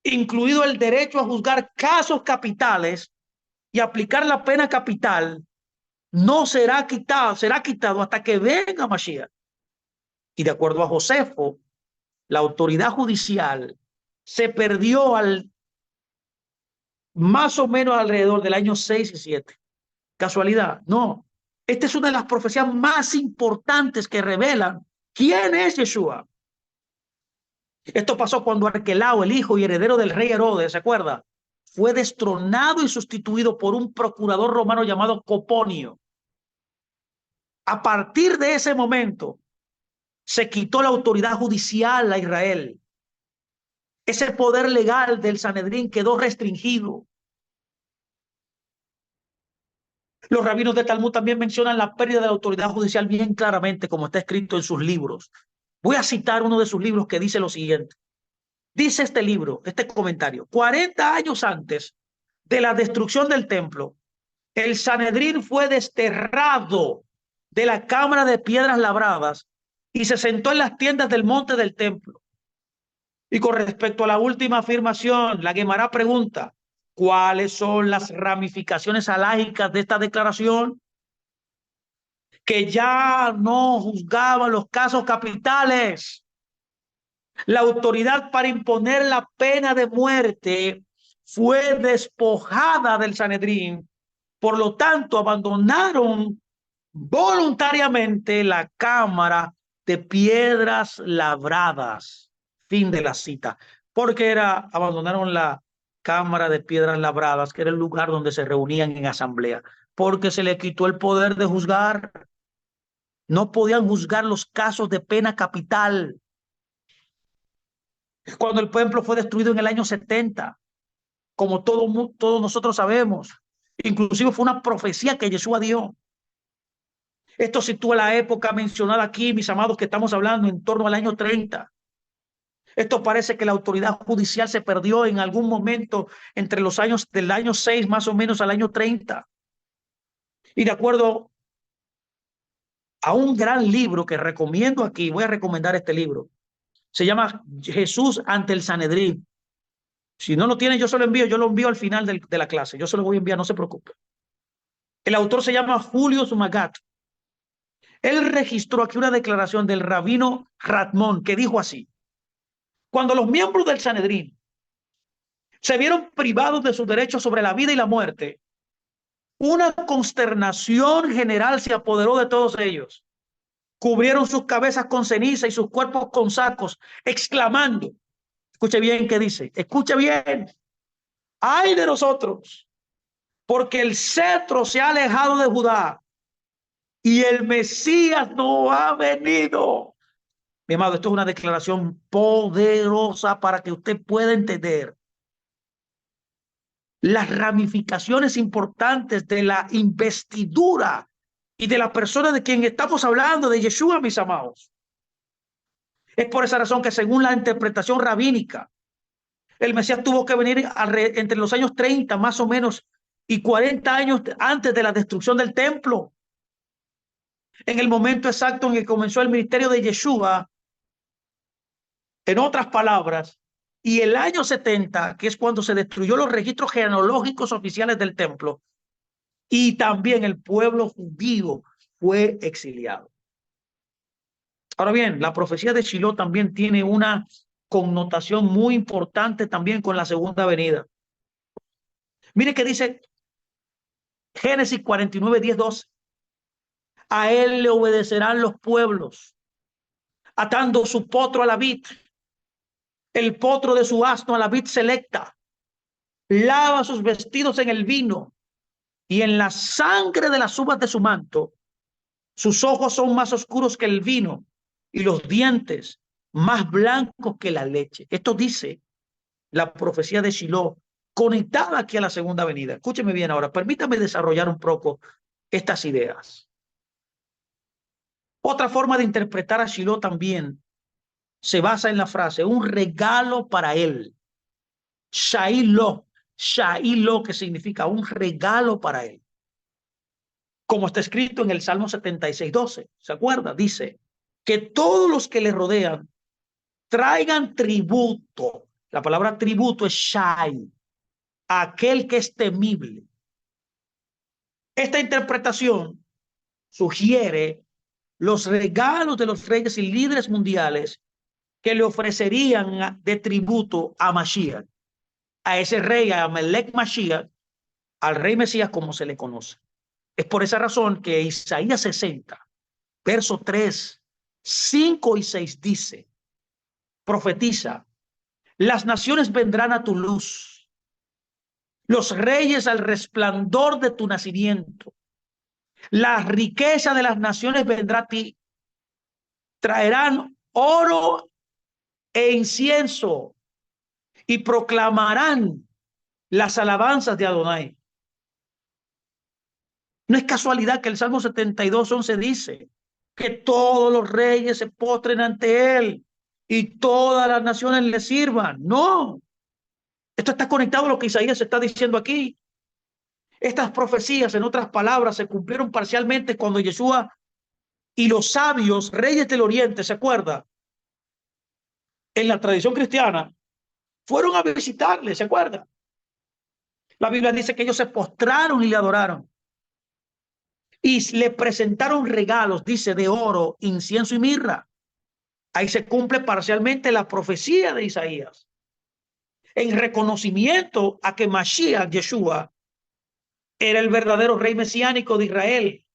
incluido el derecho a juzgar casos capitales y aplicar la pena capital, no será quitado hasta que venga Mashiach. Y de acuerdo a Josefo, la autoridad judicial se perdió más o menos alrededor del año 6 y 7. ¿Casualidad? No. Esta es una de las profecías más importantes que revelan quién es Yeshua. Esto pasó cuando Arquelao, el hijo y heredero del rey Herodes, ¿se acuerda? Fue destronado y sustituido por un procurador romano llamado Coponio. A partir de ese momento, se quitó la autoridad judicial a Israel. Ese poder legal del Sanedrín quedó restringido. Los rabinos de Talmud también mencionan la pérdida de la autoridad judicial bien claramente, como está escrito en sus libros. Voy a citar uno de sus libros que dice lo siguiente. Dice este libro, este comentario: 40 años antes de la destrucción del templo, el Sanedrín fue desterrado de la cámara de piedras labradas y se sentó en las tiendas del monte del templo. Y con respecto a la última afirmación, la Guemará pregunta: ¿cuáles son las ramificaciones alágicas de esta declaración? Que ya no juzgaban los casos capitales. La autoridad para imponer la pena de muerte fue despojada del Sanedrín. Por lo tanto, abandonaron voluntariamente la cámara de piedras labradas. Fin de la cita. Porque abandonaron la cámara de piedras labradas, que era el lugar donde se reunían en asamblea, porque se le quitó el poder de juzgar. No podían juzgar los casos de pena capital. Cuando el templo fue destruido en el año 70, como todos nosotros sabemos, inclusive fue una profecía que Yeshua dio. Esto sitúa la época mencionada aquí, mis amados, que estamos hablando en torno al año 30. Esto parece que la autoridad judicial se perdió en algún momento entre los años del año 6 más o menos al año 30. Y de acuerdo a un gran libro que recomiendo aquí. Voy a recomendar este libro. Se llama Jesús ante el Sanedrín. Si no lo tienen, yo se lo envío. Yo lo envío al final de la clase. Yo se lo voy a enviar, no se preocupe. El autor se llama Julio Sumagat. Él registró aquí una declaración del rabino Ratmón que dijo así: cuando los miembros del Sanedrín se vieron privados de sus derechos sobre la vida y la muerte, una consternación general se apoderó de todos ellos. Cubrieron sus cabezas con ceniza y sus cuerpos con sacos, exclamando, escuche bien qué dice, escuche bien, ay de nosotros, porque el cetro se ha alejado de Judá y el Mesías no ha venido. Mi amado, esto es una declaración poderosa para que usted pueda entender las ramificaciones importantes de la investidura y de la persona de quien estamos hablando, de Yeshua, mis amados. Es por esa razón que según la interpretación rabínica, el Mesías tuvo que venir entre los años 30 más o menos y 40 años antes de la destrucción del templo. En el momento exacto en que comenzó el ministerio de Yeshua, en otras palabras, y el año 70, que es cuando se destruyó los registros genealógicos oficiales del templo, y también el pueblo judío fue exiliado. Ahora bien, la profecía de Shiloh también tiene una connotación muy importante también con la segunda venida. Mire que dice Génesis 49, 10, 12. A él le obedecerán los pueblos, atando su potro a la vid, el potro de su asno a la vid selecta. Lava sus vestidos en el vino y en la sangre de las uvas de su manto. Sus ojos son más oscuros que el vino y los dientes más blancos que la leche. Esto dice la profecía de Shiloh, conectada aquí a la segunda venida. Escúcheme bien ahora, permítame desarrollar un poco estas ideas. Otra forma de interpretar a Shiloh también se basa en la frase, un regalo para él. Shiloh, Shiloh, que significa un regalo para él. Como está escrito en el Salmo 76, 12. ¿Se acuerda? Dice que todos los que le rodean traigan tributo. La palabra tributo es shai, aquel que es temible. Esta interpretación sugiere los regalos de los reyes y líderes mundiales que le ofrecerían de tributo a Mashiach, a ese rey, a Melech Mashiach, al rey Mesías como se le conoce. Es por esa razón que Isaías 60, verso 3, 5 y 6 dice, profetiza, las naciones vendrán a tu luz, los reyes al resplandor de tu nacimiento. La riqueza de las naciones vendrá a ti. Traerán oro e incienso y proclamarán las alabanzas de Adonai. No es casualidad que el Salmo 72, 11 dice que todos los reyes se postren ante él y todas las naciones le sirvan. No, esto está conectado a lo que Isaías está diciendo aquí. Estas profecías, en otras palabras, se cumplieron parcialmente cuando Yeshua y los sabios reyes del Oriente, ¿se acuerda? En la tradición cristiana, fueron a visitarle, ¿se acuerda? La Biblia dice que ellos se postraron y le adoraron. Y le presentaron regalos, dice, de oro, incienso y mirra. Ahí se cumple parcialmente la profecía de Isaías. En reconocimiento a que Mashiach, Yeshua, era el verdadero rey mesiánico de Israel.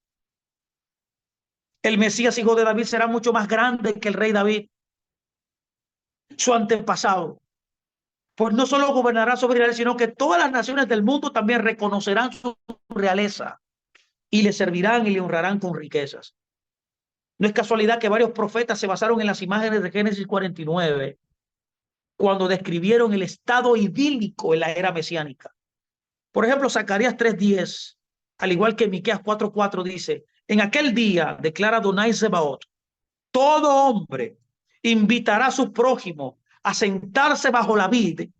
El Mesías, hijo de David, será mucho más grande que el rey David, su antepasado. Pues no solo gobernará sobre Israel, sino que todas las naciones del mundo también reconocerán su realeza y le servirán y le honrarán con riquezas. No es casualidad que varios profetas se basaron en las imágenes de Génesis 49 cuando describieron el estado idílico en la era mesiánica. Por ejemplo, Zacarías 3:10, al igual que Miqueas 4:4 dice, en aquel día, declara Adonai Sebaot, todo hombre invitará a su prójimo a sentarse bajo la vid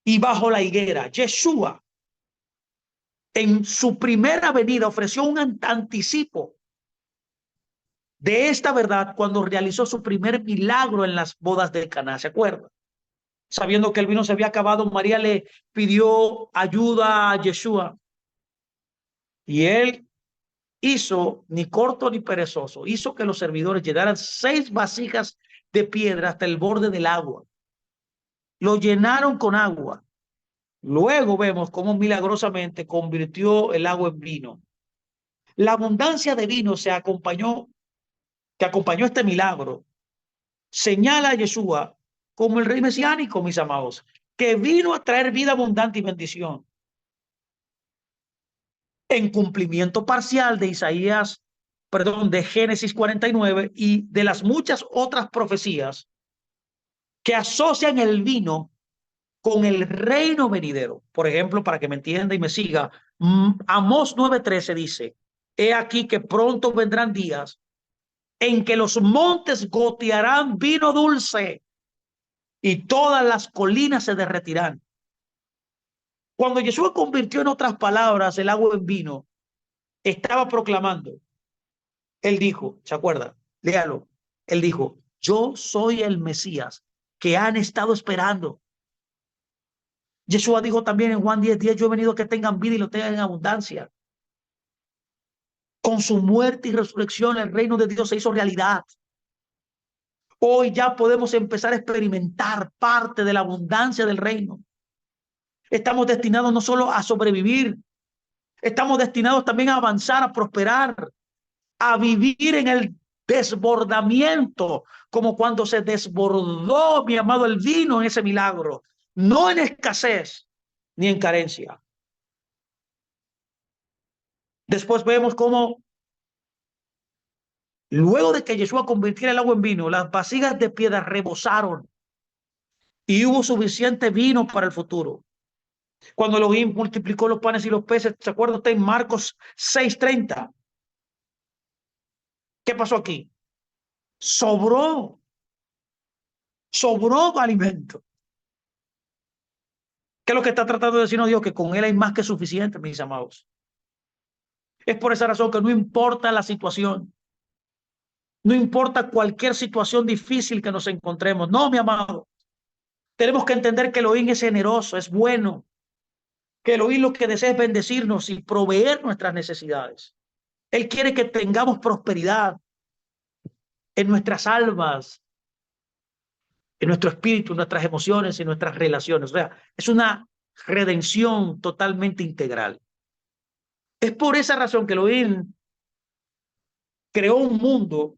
y bajo la higuera. Yeshua, en su primera venida, ofreció un anticipo de esta verdad cuando realizó su primer milagro en las bodas de Caná, ¿se acuerda? Sabiendo que el vino se había acabado, María le pidió ayuda a Yeshua y él hizo, ni corto ni perezoso, hizo que los servidores llenaran 6 vasijas de piedra hasta el borde del agua. Lo llenaron con agua. Luego vemos cómo milagrosamente convirtió el agua en vino. La abundancia de vino que acompañó este milagro, señala a Yeshua como el rey mesiánico, mis amados, que vino a traer vida abundante y bendición. En cumplimiento parcial de Isaías, perdón, de Génesis 49 y de las muchas otras profecías que asocian el vino con el reino venidero. Por ejemplo, para que me entienda y me siga, Amós 9:13 dice, he aquí que pronto vendrán días en que los montes gotearán vino dulce y todas las colinas se derretirán. Cuando Jesús convirtió en otras palabras el agua en vino, estaba proclamando, él dijo, ¿se acuerda? Léalo. Él dijo, yo soy el Mesías que han estado esperando. Yeshua dijo también en Juan 10:10, yo he venido a que tengan vida y lo tengan en abundancia. Con su muerte y resurrección, el reino de Dios se hizo realidad. Hoy ya podemos empezar a experimentar parte de la abundancia del reino. Estamos destinados no solo a sobrevivir, estamos destinados también a avanzar, a prosperar, a vivir en el desbordamiento, como cuando se desbordó, mi amado, el vino en ese milagro, no en escasez ni en carencia. Después vemos cómo luego de que Yeshua convirtiera el agua en vino, las vasijas de piedra rebosaron y hubo suficiente vino para el futuro. Cuando Elohim multiplicó los panes y los peces, ¿se acuerda usted en Marcos 6:30? ¿Qué pasó aquí? Sobró alimento. ¿Qué es lo que está tratando de decirnos Dios? Que con Él hay más que suficiente, mis amados. Es por esa razón que no importa la situación, no importa cualquier situación difícil que nos encontremos. No, mi amado. Tenemos que entender que Elohim es generoso, es bueno, que Elohim lo que desea es bendecirnos y proveer nuestras necesidades. Él quiere que tengamos prosperidad en nuestras almas, en nuestro espíritu, en nuestras emociones, en nuestras relaciones. O sea, es una redención totalmente integral. Es por esa razón que Elohim creó un mundo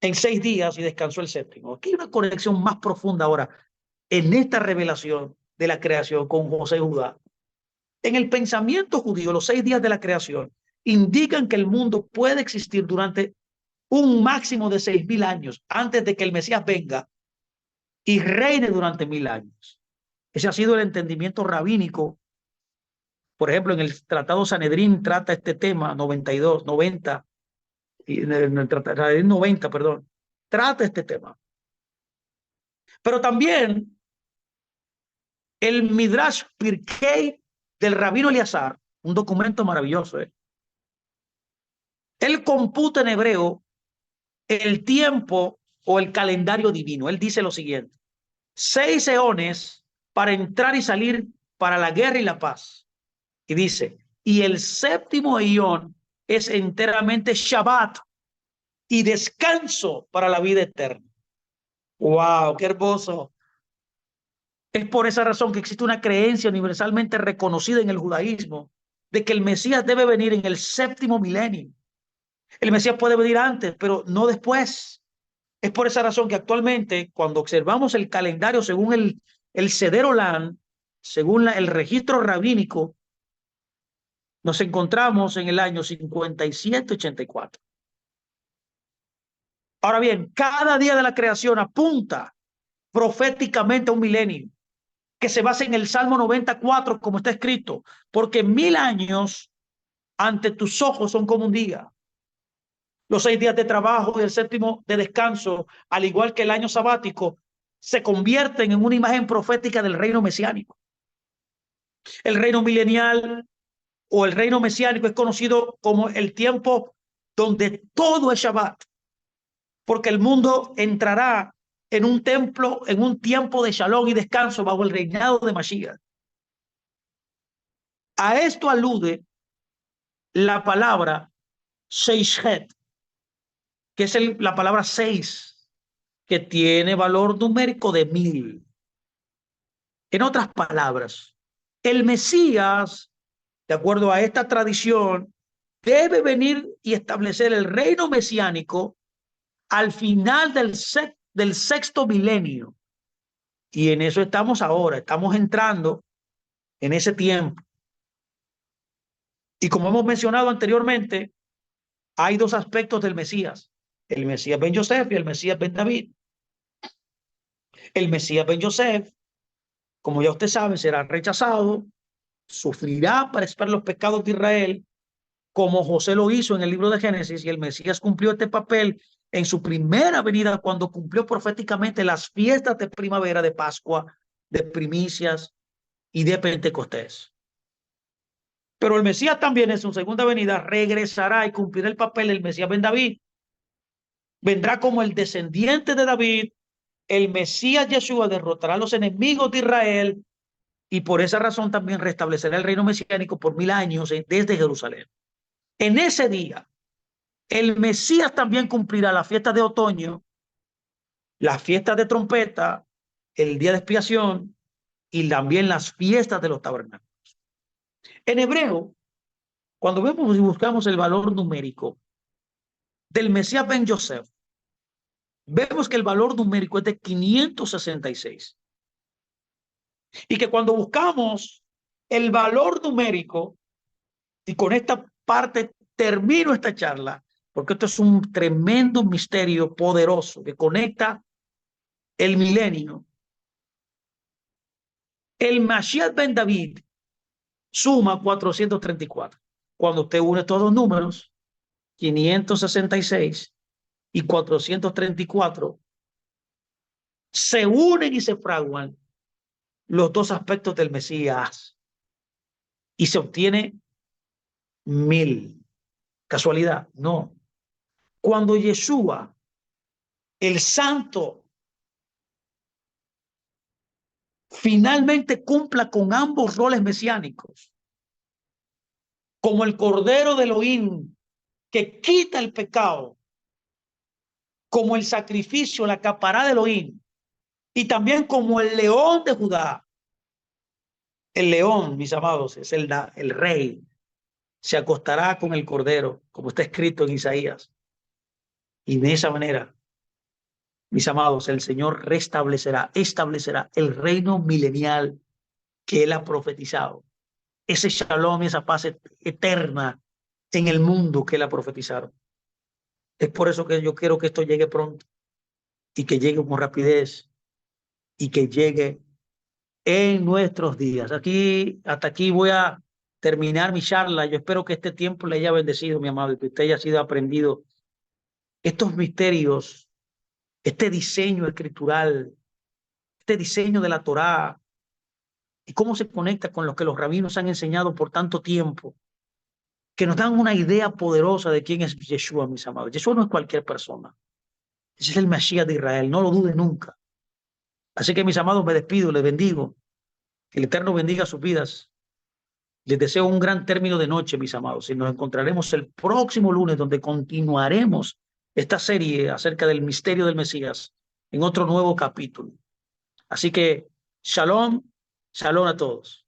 en 6 días y descansó el séptimo. Aquí hay una conexión más profunda ahora en esta revelación de la creación con José y Judá. En el pensamiento judío, los 6 días de la creación indican que el mundo puede existir durante un máximo de 6.000 años antes de que el Mesías venga y reine durante 1.000 años. Ese ha sido el entendimiento rabínico. Por ejemplo, en el Tratado Sanedrín trata este tema 92, 90, y en el Tratado Sanedrín 90, perdón, trata este tema. Pero también el Midrash Pirkei del rabino Eleazar, un documento maravilloso, él computa en hebreo el tiempo o el calendario divino. Él dice lo siguiente: 6 eones para entrar y salir para la guerra y la paz. Y dice, y el séptimo eón es enteramente Shabbat y descanso para la vida eterna. ¡Wow! ¡Qué hermoso! Es por esa razón que existe una creencia universalmente reconocida en el judaísmo de que el Mesías debe venir en el séptimo milenio. El Mesías puede venir antes, pero no después. Es por esa razón que actualmente, cuando observamos el calendario según el Seder Olam, según el registro rabínico, nos encontramos en el año 5784. Ahora bien, cada día de la creación apunta proféticamente a un milenio que se basa en el Salmo 94, como está escrito, porque 1.000 años ante tus ojos son como un día. Los 6 días de trabajo y el séptimo de descanso, al igual que el año sabático, se convierten en una imagen profética del reino mesiánico. El reino milenial o el reino mesiánico es conocido como el tiempo donde todo es Shabbat, porque el mundo entrará en un templo, en un tiempo de shalom y descanso bajo el reinado de Mashiach. A esto alude la palabra Seishet, que es la palabra 6, que tiene valor numérico de 1000. En otras palabras, el Mesías, de acuerdo a esta tradición, debe venir y establecer el reino mesiánico al final del sexto milenio. Y en eso estamos ahora, estamos entrando en ese tiempo. Y como hemos mencionado anteriormente, hay dos aspectos del Mesías: el Mesías Ben Yosef y el Mesías Ben David. El Mesías Ben Yosef, como ya usted sabe, será rechazado, sufrirá para expiar los pecados de Israel, como José lo hizo en el libro de Génesis, y el Mesías cumplió este papel en su primera venida cuando cumplió proféticamente las fiestas de primavera, de Pascua, de primicias y de Pentecostés. Pero el Mesías también en su segunda venida regresará y cumplirá el papel del Mesías Ben David. Vendrá como el descendiente de David. El Mesías Yeshua derrotará a los enemigos de Israel y por esa razón también restablecerá el reino mesiánico por 1000 años desde Jerusalén. En ese día, el Mesías también cumplirá la fiesta de otoño, las fiestas de trompeta, el día de expiación y también las fiestas de los tabernáculos. En hebreo, cuando vemos y buscamos el valor numérico del Mesías Ben Yosef, vemos que el valor numérico es de 566. Y que cuando buscamos el valor numérico, y con esta parte termino esta charla, porque esto es un tremendo misterio poderoso que conecta el milenio. El Mashiach Ben David suma 434. Cuando usted une estos dos números, 566 y 434, se unen y se fraguan los dos aspectos del Mesías y se obtiene 1000. ¿Casualidad? No. Cuando Yeshua, el santo, finalmente cumpla con ambos roles mesiánicos, como el Cordero de Elohim que quita el pecado, como el sacrificio, la capará de Elohim, y también como el león de Judá. El león, mis amados, es el rey. Se acostará con el cordero, como está escrito en Isaías. Y de esa manera, mis amados, el Señor establecerá el reino milenial que Él ha profetizado. Ese shalom, esa paz eterna en el mundo que Él ha profetizado. Es por eso que yo quiero que esto llegue pronto y que llegue con rapidez y que llegue en nuestros días. Hasta aquí voy a terminar mi charla. Yo espero que este tiempo le haya bendecido, mi amado, y que usted haya sido aprendido estos misterios, este diseño escritural, este diseño de la Torá y cómo se conecta con lo que los rabinos han enseñado por tanto tiempo, que nos dan una idea poderosa de quién es Yeshua, mis amados. Yeshua no es cualquier persona. Ese es el Mesías de Israel, no lo dude nunca. Así que, mis amados, me despido, les bendigo. Que el Eterno bendiga sus vidas. Les deseo un gran término de noche, mis amados, y nos encontraremos el próximo lunes, donde continuaremos esta serie acerca del misterio del Mesías en otro nuevo capítulo. Así que, shalom, shalom a todos.